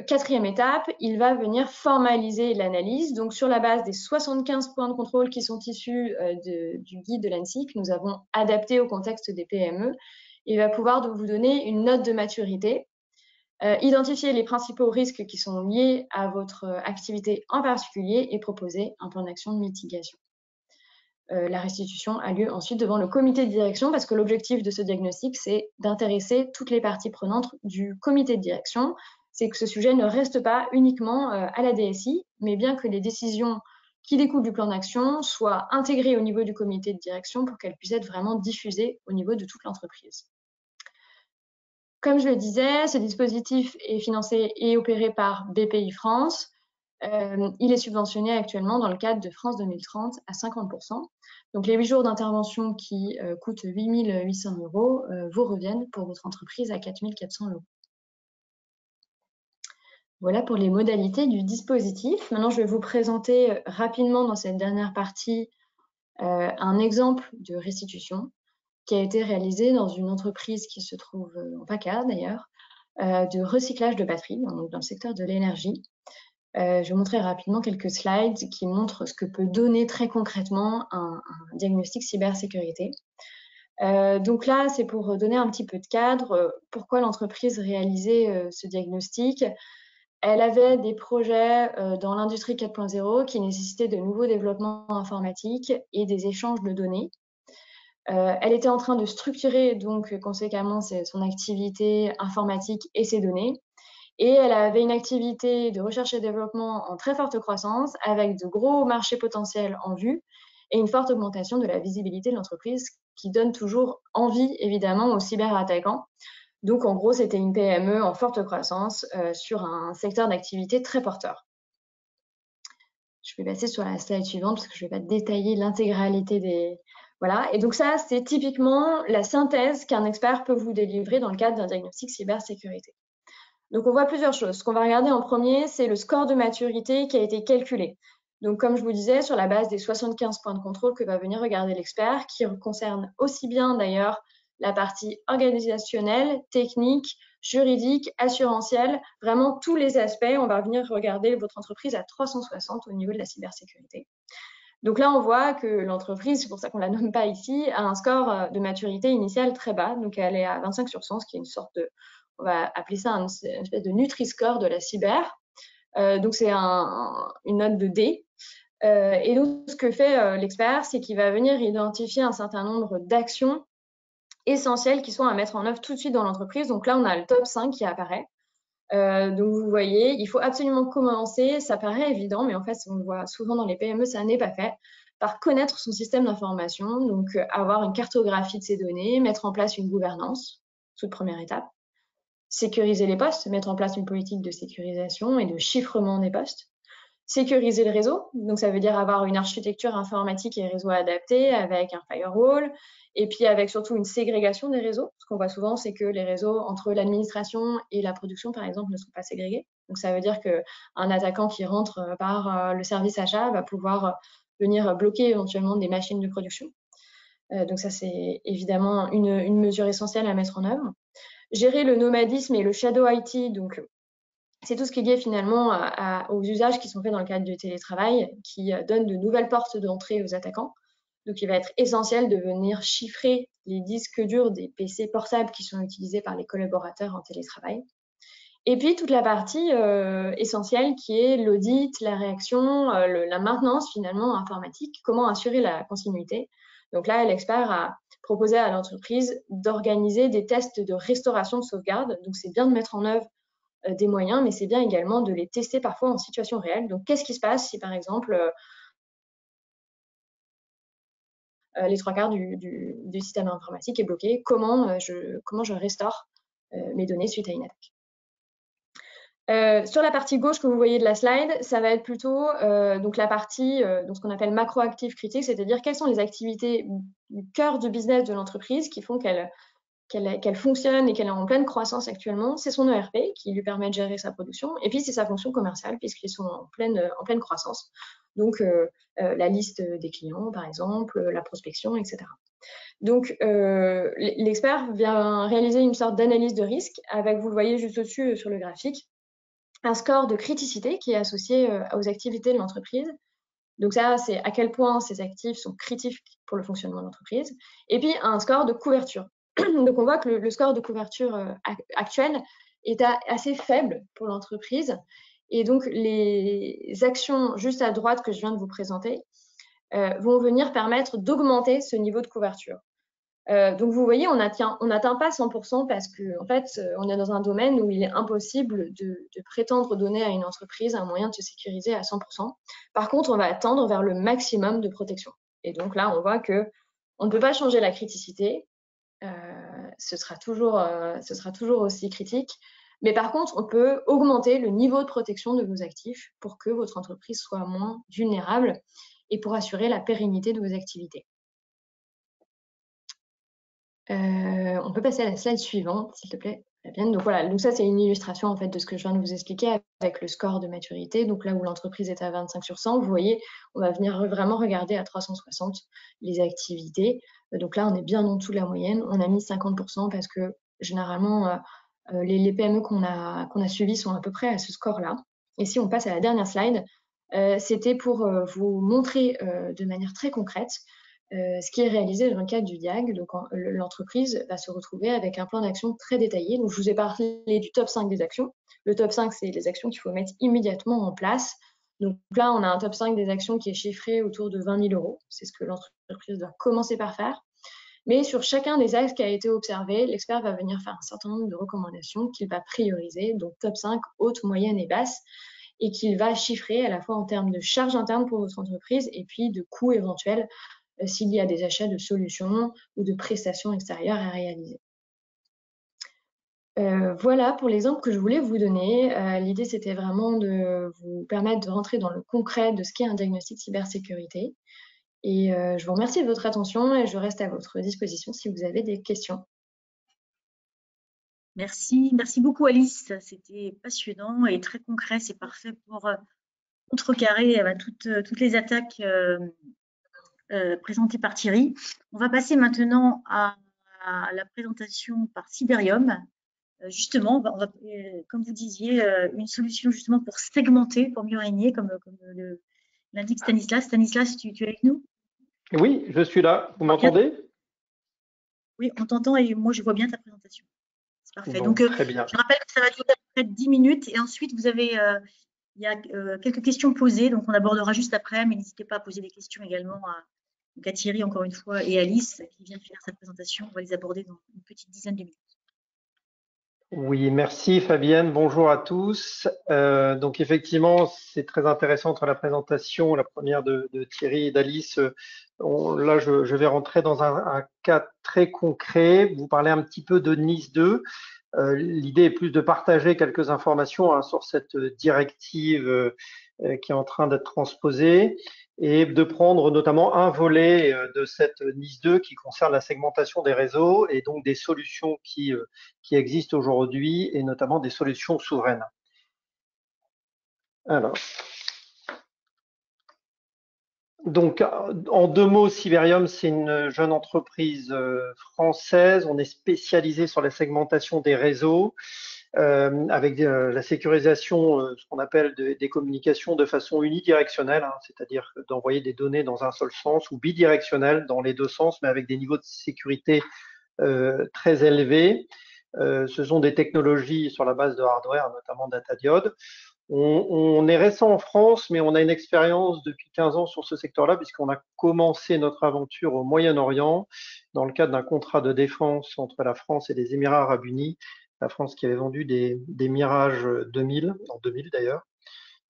Quatrième étape, il va venir formaliser l'analyse. Donc, sur la base des 75 points de contrôle qui sont issus du guide de l'ANSSI que nous avons adapté au contexte des PME, il va pouvoir vous donner une note de maturité, identifier les principaux risques qui sont liés à votre activité en particulier et proposer un plan d'action de mitigation. La restitution a lieu ensuite devant le comité de direction parce que l'objectif de ce diagnostic, c'est d'intéresser toutes les parties prenantes du comité de direction. C'est que ce sujet ne reste pas uniquement à la DSI, mais bien que les décisions qui découlent du plan d'action soient intégrées au niveau du comité de direction pour qu'elles puissent être vraiment diffusées au niveau de toute l'entreprise. Comme je le disais, ce dispositif est financé et opéré par BPI France. Il est subventionné actuellement dans le cadre de France 2030 à 50%. Donc, les 8 jours d'intervention qui coûtent 8 800 € vous reviennent pour votre entreprise à 4 400 €. Voilà pour les modalités du dispositif. Maintenant, je vais vous présenter rapidement dans cette dernière partie un exemple de restitution qui a été réalisé dans une entreprise qui se trouve en PACA d'ailleurs, de recyclage de batteries dans le secteur de l'énergie. Je vais vous montrer rapidement quelques slides qui montrent ce que peut donner très concrètement un diagnostic cybersécurité. Donc là, c'est pour donner un petit peu de cadre. Pourquoi l'entreprise réalisait ce diagnostic? Elle avait des projets dans l'industrie 4.0 qui nécessitaient de nouveaux développements informatiques et des échanges de données. Elle était en train de structurer donc conséquemment son activité informatique et ses données. Et elle avait une activité de recherche et développement en très forte croissance, avec de gros marchés potentiels en vue et une forte augmentation de la visibilité de l'entreprise qui donne toujours envie, évidemment, aux cyberattaquants. Donc, en gros, c'était une PME en forte croissance sur un secteur d'activité très porteur. Je vais passer sur la slide suivante parce que je ne vais pas détailler l'intégralité des... Voilà. Et donc ça, c'est typiquement la synthèse qu'un expert peut vous délivrer dans le cadre d'un diagnostic cybersécurité. Donc, on voit plusieurs choses. Ce qu'on va regarder en premier, c'est le score de maturité qui a été calculé. Donc, comme je vous disais, sur la base des 75 points de contrôle que va venir regarder l'expert, qui concerne aussi bien d'ailleurs la partie organisationnelle, technique, juridique, assurantielle, vraiment tous les aspects. On va venir regarder votre entreprise à 360 au niveau de la cybersécurité. Donc là, on voit que l'entreprise, c'est pour ça qu'on ne la nomme pas ici, a un score de maturité initiale très bas. Donc, elle est à 25 sur 100, ce qui est une sorte de, on va appeler ça une espèce de Nutri-Score de la cyber. Donc, c'est une note de D. Et donc, ce que fait l'expert, c'est qu'il va venir identifier un certain nombre d'actions essentielles qui sont à mettre en œuvre tout de suite dans l'entreprise. Donc là, on a le top 5 qui apparaît. Donc, vous voyez, il faut absolument commencer, ça paraît évident, mais en fait, on le voit souvent dans les PME, ça n'est pas fait, par connaître son système d'information, donc avoir une cartographie de ses données, mettre en place une gouvernance, toute première étape, sécuriser les postes, mettre en place une politique de sécurisation et de chiffrement des postes, sécuriser le réseau, donc ça veut dire avoir une architecture informatique et réseau adaptée avec un firewall, et puis avec surtout une ségrégation des réseaux. Ce qu'on voit souvent, c'est que les réseaux entre l'administration et la production, par exemple, ne sont pas ségrégés. Donc ça veut dire qu'un attaquant qui rentre par le service achat va pouvoir venir bloquer éventuellement des machines de production. Donc ça, c'est évidemment une mesure essentielle à mettre en œuvre. Gérer le nomadisme et le shadow IT, donc c'est tout ce qui est lié finalement aux usages qui sont faits dans le cadre du télétravail, qui donnent de nouvelles portes d'entrée aux attaquants. Donc, il va être essentiel de venir chiffrer les disques durs des PC portables qui sont utilisés par les collaborateurs en télétravail. Et puis, toute la partie essentielle qui est l'audit, la réaction, la maintenance finalement informatique, comment assurer la continuité. Donc là, l'expert a proposé à l'entreprise d'organiser des tests de restauration de sauvegarde. Donc, c'est bien de mettre en œuvre des moyens, mais c'est bien également de les tester parfois en situation réelle. Donc, qu'est-ce qui se passe si, par exemple, les 3/4 du système informatique est bloqué? Comment je restaure mes données suite à une attaque? Sur la partie gauche que vous voyez de la slide, ça va être plutôt donc la partie donc ce qu'on appelle macro-actifs critiques, c'est-à-dire quelles sont les activités du cœur du business de l'entreprise qui font qu'elle fonctionne et qu'elle est en pleine croissance actuellement. C'est son ERP qui lui permet de gérer sa production, et puis c'est sa fonction commerciale puisqu'ils sont en pleine croissance. Donc la liste des clients, par exemple, la prospection, etc. Donc l'expert vient réaliser une sorte d'analyse de risque avec, vous le voyez juste au-dessus sur le graphique, un score de criticité qui est associé aux activités de l'entreprise. Donc ça, c'est à quel point ces actifs sont critiques pour le fonctionnement de l'entreprise. Et puis un score de couverture. Donc on voit que le score de couverture actuel est assez faible pour l'entreprise. Et donc les actions juste à droite que je viens de vous présenter vont venir permettre d'augmenter ce niveau de couverture. Donc vous voyez, on n'atteint pas 100% parce qu'en fait, on est dans un domaine où il est impossible de prétendre donner à une entreprise un moyen de se sécuriser à 100%. Par contre, on va tendre vers le maximum de protection. Et donc là, on voit qu'on ne peut pas changer la criticité. Ce sera toujours aussi critique. Mais par contre, on peut augmenter le niveau de protection de vos actifs pour que votre entreprise soit moins vulnérable et pour assurer la pérennité de vos activités. On peut passer à la slide suivante, s'il te plaît, Fabienne. Donc voilà, donc ça c'est une illustration en fait de ce que je viens de vous expliquer avec le score de maturité. Donc là où l'entreprise est à 25 sur 100, vous voyez, on va venir vraiment regarder à 360 les activités. Donc là, on est bien en dessous de la moyenne. On a mis 50% parce que généralement, les PME qu'on a suivies sont à peu près à ce score-là. Et si on passe à la dernière slide, c'était pour vous montrer de manière très concrète ce qui est réalisé dans le cadre du DIAG. Donc l'entreprise va se retrouver avec un plan d'action très détaillé. Donc je vous ai parlé du top 5 des actions. Le top 5, c'est les actions qu'il faut mettre immédiatement en place. Donc là, on a un top 5 des actions qui est chiffré autour de 20 000 €. C'est ce que l'entreprise doit commencer par faire. Mais sur chacun des axes qui a été observé, l'expert va venir faire un certain nombre de recommandations qu'il va prioriser, donc top 5, haute, moyenne et basse, et qu'il va chiffrer à la fois en termes de charge interne pour votre entreprise et puis de coûts éventuels s'il y a des achats de solutions ou de prestations extérieures à réaliser. Voilà pour l'exemple que je voulais vous donner. L'idée, c'était vraiment de vous permettre de rentrer dans le concret de ce qu'est un diagnostic cybersécurité. Et je vous remercie de votre attention et je reste à votre disposition si vous avez des questions. Merci beaucoup Alice, c'était passionnant et très concret, c'est parfait pour contrecarrer toutes les attaques présentées par Thierry. On va passer maintenant à la présentation par Cyberium. Justement, comme vous disiez, une solution justement pour segmenter, pour mieux régner, comme l'indique Stanislas. Stanislas, tu es avec nous? Oui, je suis là. Vous m'entendez? Oui, on t'entend et moi je vois bien ta présentation. C'est parfait. Bon, donc, très bien. Je rappelle que ça va durer à peu près 10 minutes et ensuite vous avez, il y a quelques questions posées, donc on abordera juste après, mais n'hésitez pas à poser des questions également à Thierry encore une fois et Alice qui vient de faire sa présentation. On va les aborder dans une petite dizaine de minutes. Oui, merci Fabienne, bonjour à tous. Donc effectivement, c'est très intéressant entre la présentation, la première de Thierry et d'Alice. Là, je vais rentrer dans un cas très concret, vous parler un petit peu de NIS 2. L'idée est plus de partager quelques informations sur cette directive qui est en train d'être transposée et de prendre notamment un volet de cette NIS 2 qui concerne la segmentation des réseaux et donc des solutions qui existent aujourd'hui et notamment des solutions souveraines. Alors, donc, en 2 mots, Cyberium, c'est une jeune entreprise française. On est spécialisé sur la segmentation des réseaux avec la sécurisation, ce qu'on appelle des communications de façon unidirectionnelle, hein, c'est-à-dire d'envoyer des données dans un seul sens ou bidirectionnelle dans les deux sens, mais avec des niveaux de sécurité très élevés. Ce sont des technologies sur la base de hardware, notamment DataDiode. On est récent en France, mais on a une expérience depuis 15 ans sur ce secteur-là, puisqu'on a commencé notre aventure au Moyen-Orient dans le cadre d'un contrat de défense entre la France et les Émirats arabes unis. La France qui avait vendu des Mirage 2000, en 2000 d'ailleurs.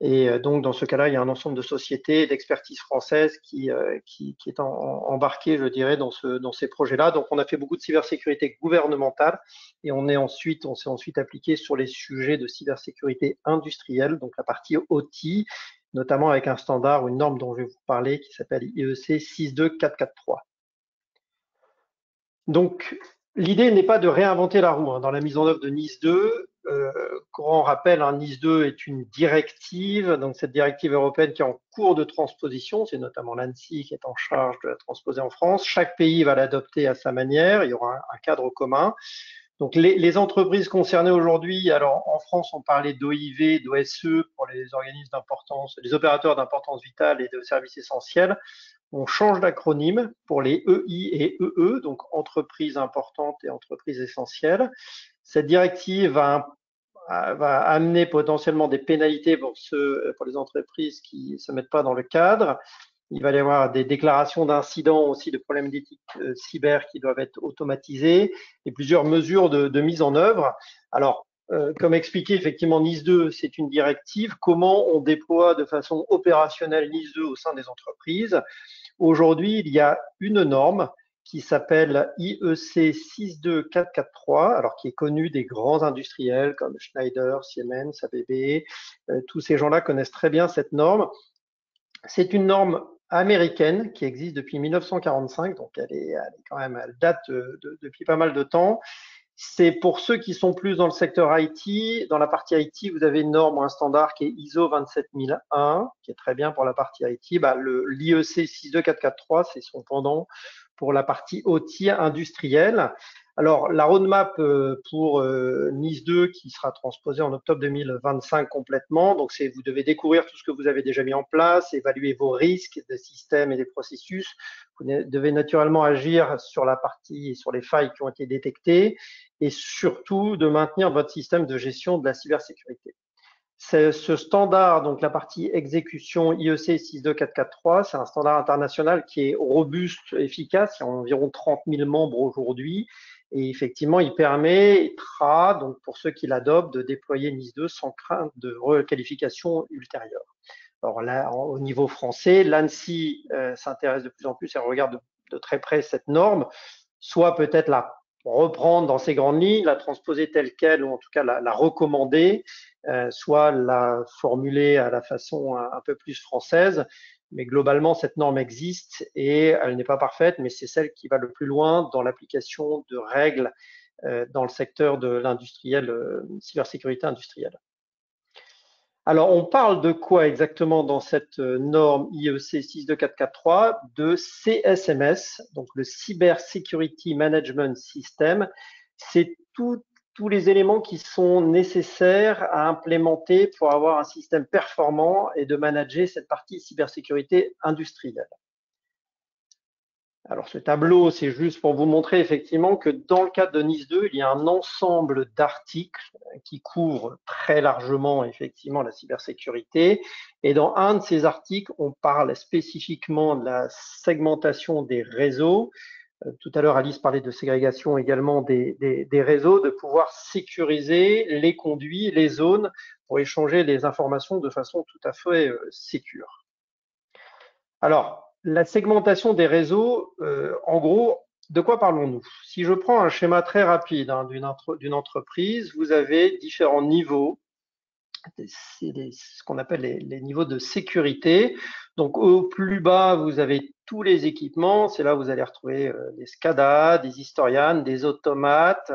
Et donc, dans ce cas-là, il y a un ensemble de sociétés d'expertise française qui est embarqué, je dirais, dans ces projets-là. Donc, on a fait beaucoup de cybersécurité gouvernementale et on s'est ensuite appliqué sur les sujets de cybersécurité industrielle, donc la partie OT, notamment avec un standard ou une norme dont je vais vous parler qui s'appelle IEC 62443. Donc, l'idée n'est pas de réinventer la roue dans la mise en œuvre de NIS 2. Grand rappel, NIS 2 est une directive, donc cette directive européenne qui est en cours de transposition, c'est notamment l'ANSSI qui est en charge de la transposer en France. Chaque pays va l'adopter à sa manière, il y aura un cadre commun. Donc les entreprises concernées aujourd'hui, alors en France on parlait d'OIV, d'OSE pour les organismes d'importance, les opérateurs d'importance vitale et de services essentiels. On change d'acronyme pour les EI et EE, donc entreprises importantes et entreprises essentielles. Cette directive va amener potentiellement des pénalités pour les entreprises qui ne se mettent pas dans le cadre. Il va y avoir des déclarations d'incidents aussi, de problèmes d'éthique cyber qui doivent être automatisées et plusieurs mesures de mise en œuvre. Alors, comme expliqué, effectivement, NIS 2, c'est une directive. Comment on déploie de façon opérationnelle NIS 2 au sein des entreprises? Aujourd'hui, il y a une norme qui s'appelle IEC 62443, alors qui est connue des grands industriels comme Schneider, Siemens, ABB. Tous ces gens-là connaissent très bien cette norme. C'est une norme américaine qui existe depuis 1945, donc elle date depuis pas mal de temps. C'est pour ceux qui sont plus dans le secteur IT. Dans la partie IT, vous avez une norme ou un standard qui est ISO 27001, qui est très bien pour la partie IT. L'IEC 62443, c'est son pendant pour la partie OT industrielle. Alors, la roadmap pour NIS 2 qui sera transposée en octobre 2025 complètement. Donc, vous devez découvrir tout ce que vous avez déjà mis en place, évaluer vos risques des systèmes et des processus. Vous devez naturellement agir sur la partie et sur les failles qui ont été détectées et surtout de maintenir votre système de gestion de la cybersécurité. Ce standard, donc la partie exécution IEC 62443, c'est un standard international qui est robuste, efficace. Il y a environ 30 000 membres aujourd'hui. Et effectivement, il permettra, donc pour ceux qui l'adoptent, de déployer NIS 2 sans crainte de requalification ultérieure. Alors là, au niveau français, l'ANSSI s'intéresse de plus en plus et regarde de très près cette norme, soit peut-être la reprendre dans ses grandes lignes, la transposer telle qu'elle, ou en tout cas la recommander, soit la formuler à la façon un peu plus française. Mais globalement, cette norme existe et elle n'est pas parfaite, mais c'est celle qui va le plus loin dans l'application de règles dans le secteur de l'industriel, cybersécurité industrielle. Alors, on parle de quoi exactement dans cette norme IEC 62443? De CSMS, donc le Cyber Security Management System. C'est tous les éléments qui sont nécessaires à implémenter pour avoir un système performant et de manager cette partie cybersécurité industrielle. Alors, ce tableau, c'est juste pour vous montrer effectivement que dans le cadre de NIS 2, il y a un ensemble d'articles qui couvrent très largement effectivement la cybersécurité. Et dans un de ces articles, on parle spécifiquement de la segmentation des réseaux. Tout à l'heure, Alice parlait de ségrégation également des réseaux, de pouvoir sécuriser les conduits, les zones pour échanger les informations de façon tout à fait sécure. Alors, la segmentation des réseaux, en gros, de quoi parlons-nous? Si je prends un schéma très rapide d'une entreprise, vous avez différents niveaux, c'est ce qu'on appelle les niveaux de sécurité. Donc, au plus bas, vous avez tous les équipements. C'est là où vous allez retrouver des SCADA, des historianes, des automates.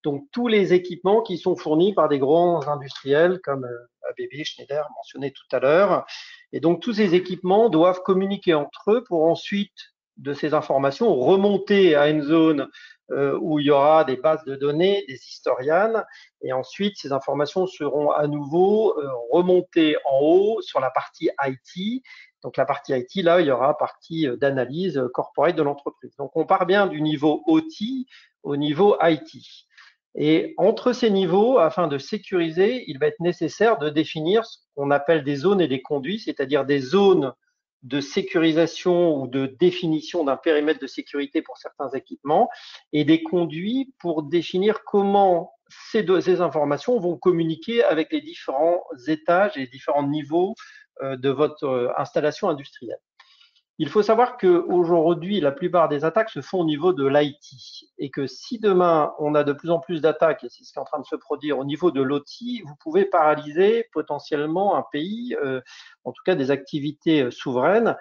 Donc, tous les équipements qui sont fournis par des grands industriels comme ABB, Schneider, mentionné tout à l'heure. Et donc, tous ces équipements doivent communiquer entre eux pour ensuite, de ces informations, remonter à une zone où il y aura des bases de données, des historianes, et ensuite, ces informations seront à nouveau remontées en haut sur la partie IT. Donc, la partie IT, là, il y aura partie d'analyse corporate de l'entreprise. Donc, on part bien du niveau OT au niveau IT. Et entre ces niveaux, afin de sécuriser, il va être nécessaire de définir ce qu'on appelle des zones et des conduits, c'est-à-dire des zones de sécurisation ou de définition d'un périmètre de sécurité pour certains équipements et des conduits pour définir comment ces informations vont communiquer avec les différents étages et les différents niveaux de votre installation industrielle. Il faut savoir qu'aujourd'hui, la plupart des attaques se font au niveau de l'IT et que si demain, on a de plus en plus d'attaques, et c'est ce qui est en train de se produire au niveau de l'OT, vous pouvez paralyser potentiellement un pays, en tout cas des activités souveraines.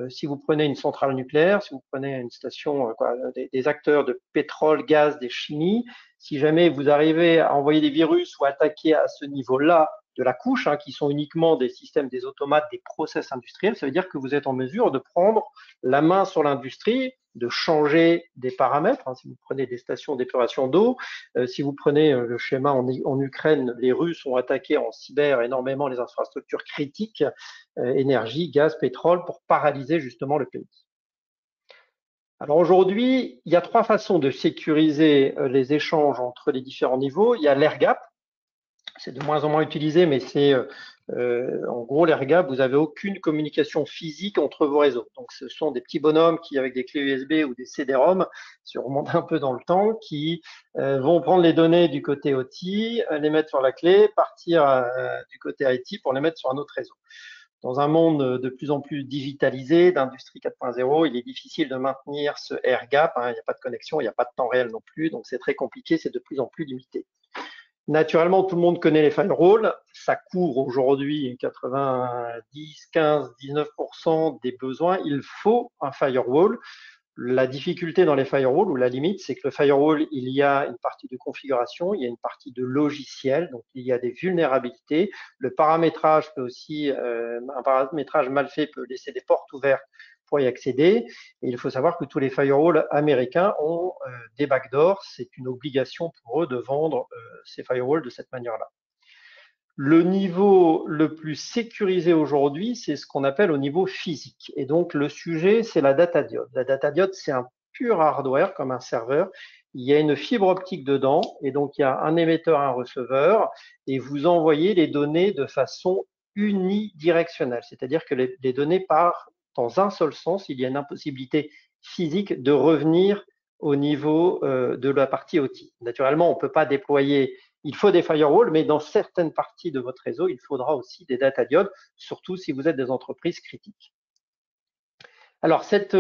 Si vous prenez une centrale nucléaire, si vous prenez une station, des acteurs de pétrole, gaz, des chimies, si jamais vous arrivez à envoyer des virus ou attaquer à ce niveau-là de la couche, qui sont uniquement des systèmes, des automates, des process industriels, ça veut dire que vous êtes en mesure de prendre la main sur l'industrie, de changer des paramètres. Si vous prenez des stations d'épuration d'eau, si vous prenez le schéma en Ukraine, les Russes ont attaqué en cyber énormément les infrastructures critiques, énergie, gaz, pétrole, pour paralyser justement le pays. Alors aujourd'hui, il y a trois façons de sécuriser les échanges entre les différents niveaux. Il y a l'air gap. C'est de moins en moins utilisé, mais c'est en gros l'air gap, vous n'avez aucune communication physique entre vos réseaux. Donc ce sont des petits bonhommes qui, avec des clés USB ou des CD-ROM, si on remonte un peu dans le temps, qui vont prendre les données du côté OT, les mettre sur la clé, partir du côté IT pour les mettre sur un autre réseau. Dans un monde de plus en plus digitalisé, d'industrie 4.0, il est difficile de maintenir ce air gap. Il n'y a pas de connexion, il n'y a pas de temps réel non plus, donc c'est très compliqué, c'est de plus en plus limité. Naturellement, tout le monde connaît les firewalls. Ça couvre aujourd'hui 90, 15, 19% des besoins. Il faut un firewall. La difficulté dans les firewalls, ou la limite, c'est que le firewall, il y a une partie de configuration, il y a une partie de logiciel, donc il y a des vulnérabilités. Le paramétrage peut aussi, un paramétrage mal fait peut laisser des portes ouvertes pour y accéder. Et il faut savoir que tous les firewalls américains ont des backdoors. C'est une obligation pour eux de vendre ces firewalls de cette manière-là. Le niveau le plus sécurisé aujourd'hui, c'est ce qu'on appelle au niveau physique. Et donc, le sujet, c'est la data diode. La data diode, c'est un pur hardware comme un serveur il y a une fibre optique dedans, et donc il y a un émetteur, un receveur, et vous envoyez les données de façon unidirectionnelle, c'est-à-dire que les données partent dans un seul sens. Il y a une impossibilité physique de revenir au niveau de la partie OT. Naturellement, on ne peut pas déployer, il faut des firewalls, mais dans certaines parties de votre réseau, il faudra aussi des data diodes, surtout si vous êtes des entreprises critiques. Alors, cette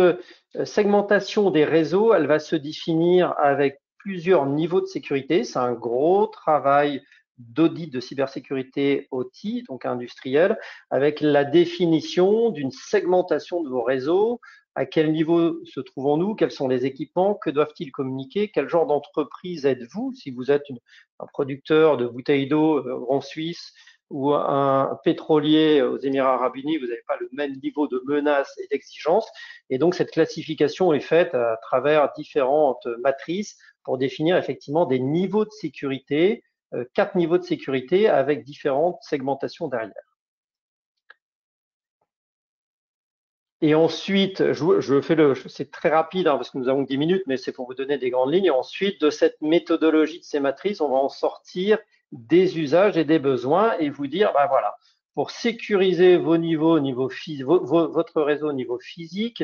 segmentation des réseaux, elle va se définir avec plusieurs niveaux de sécurité. C'est un gros travail d'audit de cybersécurité OT, donc industriel, avec la définition d'une segmentation de vos réseaux. À quel niveau se trouvons-nous? Quels sont les équipements? Que doivent-ils communiquer? Quel genre d'entreprise êtes-vous? Si vous êtes un producteur de bouteilles d'eau en Suisse ou un pétrolier aux Émirats arabes unis, vous n'avez pas le même niveau de menace et d'exigence. Et donc, cette classification est faite à travers différentes matrices pour définir effectivement des niveaux de sécurité, 4 niveaux de sécurité avec différentes segmentations derrière. Et ensuite, je fais c'est très rapide hein, parce que nous avons 10 minutes, mais c'est pour vous donner des grandes lignes. Et ensuite, de cette méthodologie de ces matrices, on va en sortir des usages et des besoins et vous dire, ben voilà, pour sécuriser vos niveaux, votre réseau au niveau physique,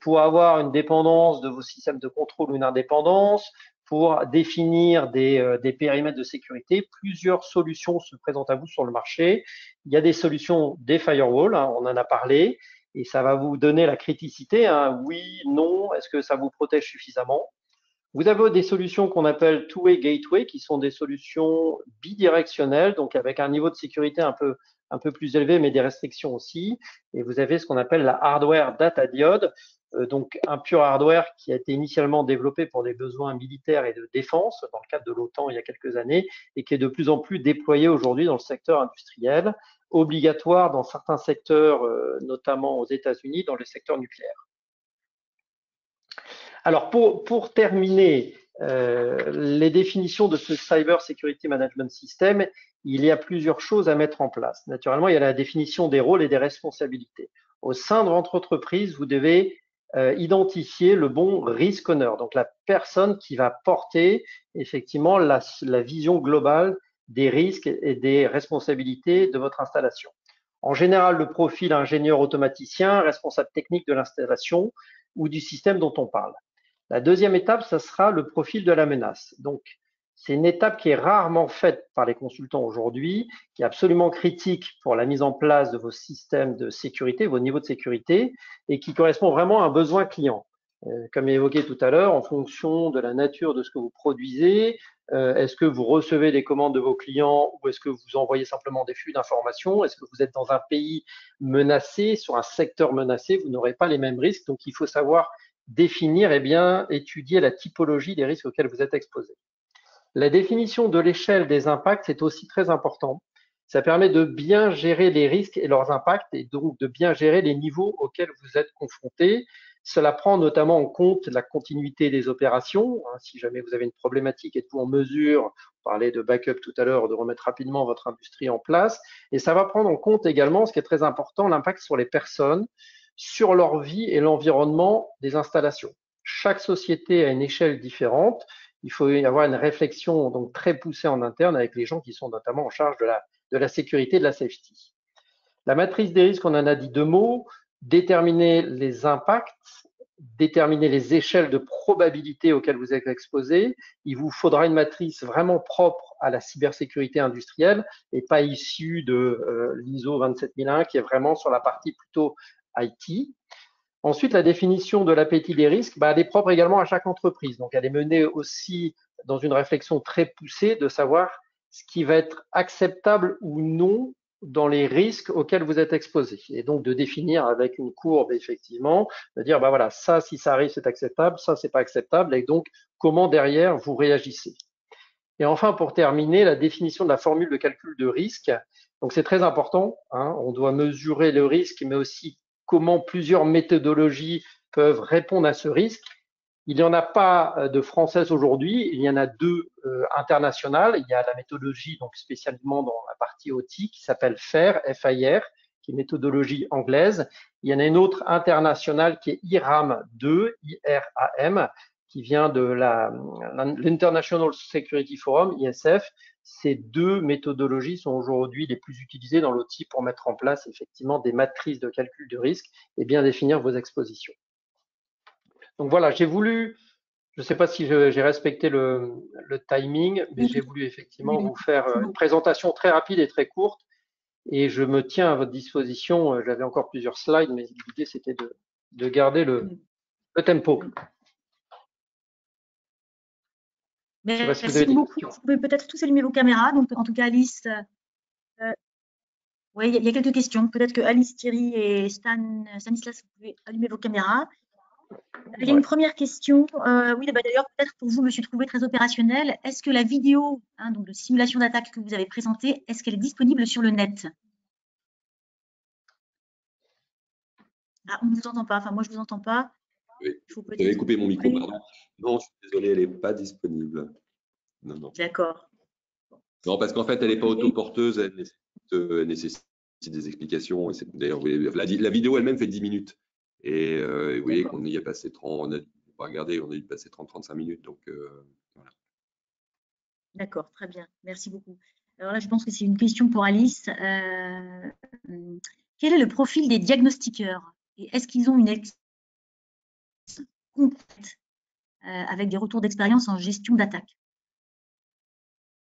pour avoir une dépendance de vos systèmes de contrôle ou une indépendance, pour définir des périmètres de sécurité, plusieurs solutions se présentent à vous sur le marché. Il y a des solutions des firewalls, hein, on en a parlé. Et ça va vous donner la criticité, hein, oui, non, est-ce que ça vous protège suffisamment? Vous avez des solutions qu'on appelle two-way gateway, qui sont des solutions bidirectionnelles, donc avec un niveau de sécurité un peu plus élevé, mais des restrictions aussi. Et vous avez ce qu'on appelle la hardware data diode, donc un pur hardware qui a été initialement développé pour des besoins militaires et de défense, dans le cadre de l'OTAN il y a quelques années, et qui est de plus en plus déployé aujourd'hui dans le secteur industriel, obligatoire dans certains secteurs, notamment aux États-Unis, dans le secteur nucléaire. Alors, pour terminer les définitions de ce Cyber Security Management System, il y a plusieurs choses à mettre en place. Naturellement, il y a la définition des rôles et des responsabilités. Au sein de votre entreprise, vous devez identifier le bon risk owner, donc la personne qui va porter effectivement la vision globale des risques et des responsabilités de votre installation. En général, le profil ingénieur automaticien, responsable technique de l'installation ou du système dont on parle. La deuxième étape, ça sera le profil de la menace. Donc, c'est une étape qui est rarement faite par les consultants aujourd'hui, qui est absolument critique pour la mise en place de vos systèmes de sécurité, vos niveaux de sécurité, et qui correspond vraiment à un besoin client. Comme évoqué tout à l'heure, en fonction de la nature de ce que vous produisez, est-ce que vous recevez des commandes de vos clients ou est-ce que vous envoyez simplement des flux d'informations? Est-ce que vous êtes dans un pays menacé, sur un secteur menacé? Vous n'aurez pas les mêmes risques, donc il faut savoir définir et bien étudier la typologie des risques auxquels vous êtes exposé. La définition de l'échelle des impacts, c'est aussi très important. Ça permet de bien gérer les risques et leurs impacts et donc de bien gérer les niveaux auxquels vous êtes confrontés. Cela prend notamment en compte la continuité des opérations. Si jamais vous avez une problématique, êtes-vous en mesure, on parlait de backup tout à l'heure, de remettre rapidement votre industrie en place. Et ça va prendre en compte également, ce qui est très important, l'impact sur les personnes, sur leur vie et l'environnement des installations. Chaque société a une échelle différente. Il faut y avoir une réflexion donc très poussée en interne avec les gens qui sont notamment en charge de la sécurité et de la safety. La matrice des risques, on en a dit 2 mots. Déterminer les impacts, déterminer les échelles de probabilité auxquelles vous êtes exposé. Il vous faudra une matrice vraiment propre à la cybersécurité industrielle et pas issue de l'ISO 27001 qui est vraiment sur la partie plutôt IT. Ensuite, la définition de l'appétit des risques, elle est propre également à chaque entreprise. Donc, elle est menée aussi dans une réflexion très poussée de savoir ce qui va être acceptable ou non dans les risques auxquels vous êtes exposé. Et donc, de définir avec une courbe, effectivement, de dire, voilà, ça, si ça arrive, c'est acceptable, ça, c'est pas acceptable. Et donc, comment derrière vous réagissez. Et enfin, pour terminer, la définition de la formule de calcul de risque. Donc, c'est très important. Hein, on doit mesurer le risque, mais aussi comment plusieurs méthodologies peuvent répondre à ce risque. Il n'y en a pas de française aujourd'hui, il y en a 2 internationales. Il y a la méthodologie donc spécialement dans la partie OT qui s'appelle FAIR, F-A-I-R, qui est méthodologie anglaise. Il y en a une autre internationale qui est IRAM 2, I-R-A-M, qui vient de l'International Security Forum, ISF. Ces deux méthodologies sont aujourd'hui les plus utilisées dans l'outil pour mettre en place effectivement des matrices de calcul de risque et bien définir vos expositions. Donc voilà, j'ai voulu, je ne sais pas si j'ai respecté le timing, mais j'ai voulu effectivement vous faire une présentation très rapide et très courte. Et je me tiens à votre disposition. J'avais encore plusieurs slides, mais l'idée c'était de garder le tempo. Merci beaucoup. Vous pouvez peut-être tous allumer vos caméras. Donc, en tout cas, Alice, oui, il y a quelques questions. Peut-être que Alice, Thierry et Stanislas, vous pouvez allumer vos caméras. Il y a une première question. Oui, d'ailleurs, peut-être pour vous, je me suis trouvée très opérationnel. Est-ce que la vidéo donc de simulation d'attaque que vous avez présentée, est-ce qu'elle est disponible sur le net? Ah, on ne vous entend pas. Enfin, moi, je ne vous entends pas. Oui. Vous avez coupé mon micro, pardon. Non, je suis désolé, elle n'est pas disponible. Non, non. D'accord. Non, parce qu'en fait, elle n'est pas autoporteuse, elle nécessite des explications. D'ailleurs, la vidéo elle-même fait 10 minutes. Et vous voyez qu'on y a passé 30, on a dû passer 30-35 minutes. Donc, voilà. D'accord, très bien. Merci beaucoup. Alors là, je pense que c'est une question pour Alice. Quel est le profil des diagnostiqueurs? Et est-ce qu'ils ont une expérience complète avec des retours d'expérience en gestion d'attaque?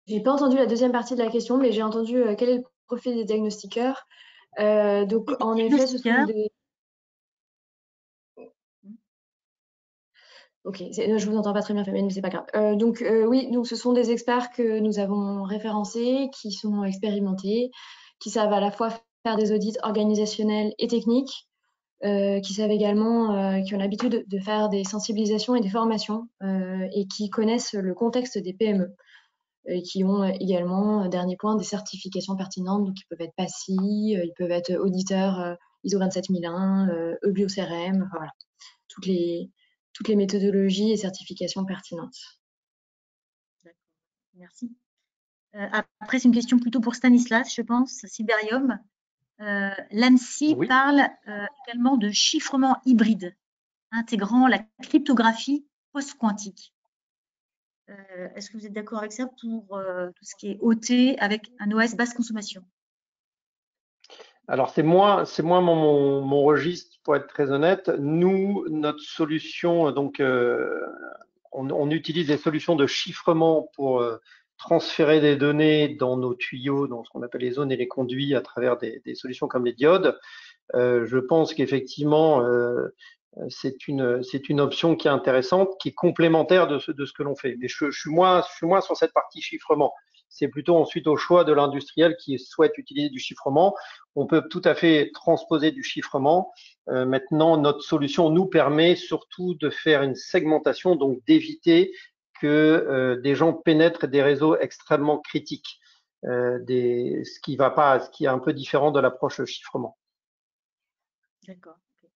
Je n'ai pas entendu la deuxième partie de la question, mais j'ai entendu quel est le profil des diagnostiqueurs. Donc, en effet, ce sont des... Ok, je vous entends pas très bien, Fabienne, mais c'est pas grave. Oui, donc ce sont des experts que nous avons référencés, qui sont expérimentés, qui savent à la fois faire des audits organisationnels et techniques, qui savent également, qui ont l'habitude de faire des sensibilisations et des formations, et qui connaissent le contexte des PME, et qui ont également, dernier point, des certifications pertinentes, donc ils peuvent être PASI, ils peuvent être auditeurs ISO 27001, EBIO-CRM, enfin, voilà, toutes les méthodologies et certifications pertinentes. D'accord, merci. Après, c'est une question plutôt pour Stanislas, je pense, Cyberium. L'ANSSI parle également de chiffrement hybride, intégrant la cryptographie post-quantique. Est-ce que vous êtes d'accord avec ça pour tout ce qui est OT avec un OS basse consommation? Alors, c'est moins mon registre, pour être très honnête. Nous, notre solution, donc, on utilise des solutions de chiffrement pour transférer des données dans nos tuyaux, dans ce qu'on appelle les zones et les conduits à travers des solutions comme les diodes. Je pense qu'effectivement, c'est une option qui est intéressante, qui est complémentaire de ce que l'on fait. Mais je suis moins sur cette partie chiffrement. C'est plutôt ensuite au choix de l'industriel qui souhaite utiliser du chiffrement. On peut tout à fait transposer du chiffrement. Maintenant, notre solution nous permet surtout de faire une segmentation, donc d'éviter que des gens pénètrent des réseaux extrêmement critiques, ce qui est un peu différent de l'approche chiffrement. D'accord. Okay.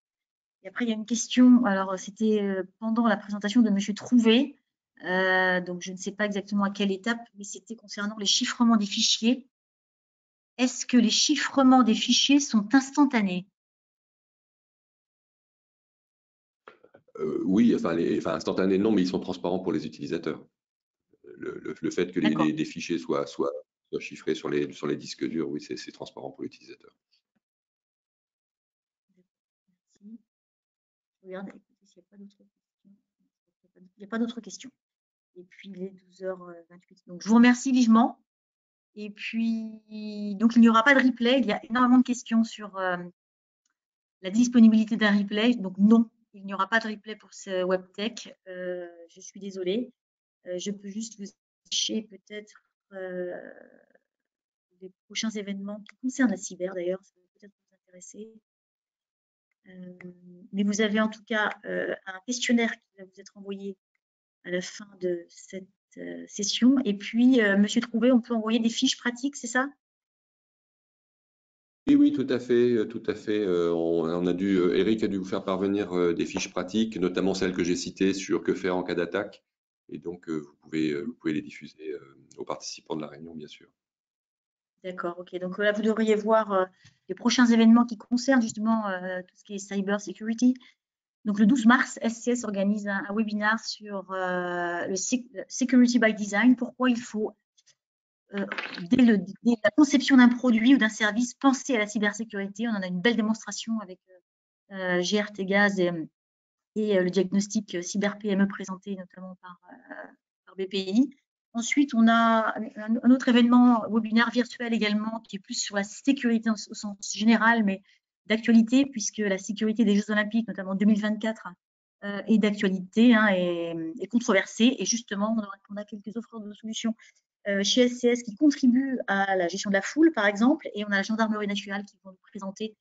Et après, il y a une question. Alors, c'était pendant la présentation de M. Trouvé. Donc, je ne sais pas exactement à quelle étape, mais c'était concernant les chiffrements des fichiers. Est-ce que les chiffrements des fichiers sont instantanés? Oui, enfin instantanés non, mais ils sont transparents pour les utilisateurs. Le fait que les fichiers soient chiffrés sur les disques durs, oui, c'est transparent pour l'utilisateur. Merci. Je regarde, écoutez, s'il n'y a pas d'autres questions. Il n'y a pas d'autres questions. Et puis, il est 12h28. Donc, je vous remercie vivement. Et puis, donc, il n'y aura pas de replay. Il y a énormément de questions sur la disponibilité d'un replay. Donc, non, il n'y aura pas de replay pour ce WebTech. Je suis désolée. Je peux juste vous afficher peut-être les prochains événements qui concernent la cyber, d'ailleurs. Ça peut peut-être vous intéresser. Mais vous avez en tout cas un questionnaire qui va vous être envoyé à la fin de cette session. Et puis, Monsieur Trouvé, on peut envoyer des fiches pratiques, c'est ça? Oui, tout à fait, tout à fait. Eric a dû vous faire parvenir des fiches pratiques, notamment celles que j'ai citées sur que faire en cas d'attaque. Et donc, vous pouvez les diffuser aux participants de la réunion, bien sûr. D'accord, ok. Donc là, vous devriez voir les prochains événements qui concernent justement tout ce qui est cyber security. Donc, le 12 mars, SCS organise un webinaire sur le Security by Design, pourquoi il faut, dès la conception d'un produit ou d'un service, penser à la cybersécurité. On en a une belle démonstration avec GRT Gaz et le diagnostic cyber PME présenté notamment par BPI. Ensuite, on a un autre événement webinaire virtuel également qui est plus sur la sécurité au sens général, mais d'actualité, puisque la sécurité des Jeux Olympiques, notamment 2024, est d'actualité, hein, et controversée. Et justement, on a quelques offres de solutions chez SCS qui contribuent à la gestion de la foule, par exemple, et on a la gendarmerie nationale qui vont nous présenter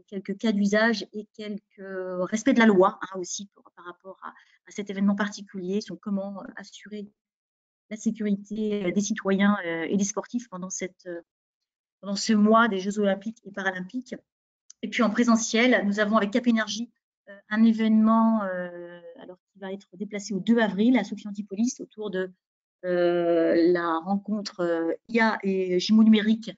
quelques cas d'usage et quelques respects de la loi, hein, aussi par rapport à cet événement particulier, sur comment assurer la sécurité des citoyens et des sportifs pendant ce mois des Jeux Olympiques et Paralympiques. Et puis en présentiel, nous avons avec Cap Énergie un événement qui va être déplacé au 2 avril à Sophie Antipolis autour de la rencontre IA et jumeaux numériques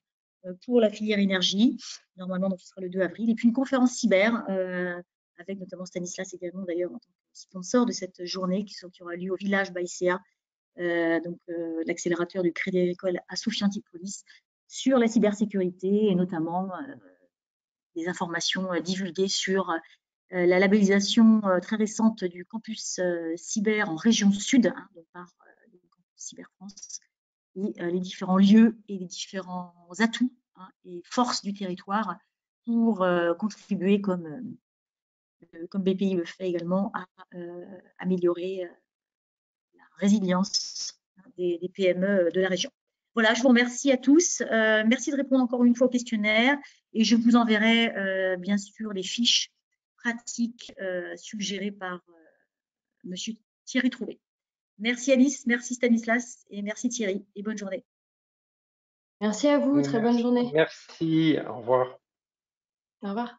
pour la filière énergie. Normalement, donc, ce sera le 2 avril. Et puis une conférence cyber avec notamment Stanislas également d'ailleurs en tant que sponsor de cette journée qui aura lieu au village Baïséa, l'accélérateur du Crédit Agricole à Sophie Antipolis, sur la cybersécurité et notamment des informations divulguées sur la labellisation très récente du campus cyber en région sud, hein, donc par le campus Cyber France, et les différents lieux et les différents atouts, hein, et forces du territoire pour contribuer, comme BPI le fait également, à améliorer la résilience des PME de la région. Voilà, je vous remercie à tous. Merci de répondre encore une fois au questionnaire et je vous enverrai bien sûr les fiches pratiques suggérées par Monsieur Thierry Trouvé. Merci Alice, merci Stanislas et merci Thierry et bonne journée. Merci à vous, très bonne journée. Merci, au revoir. Au revoir.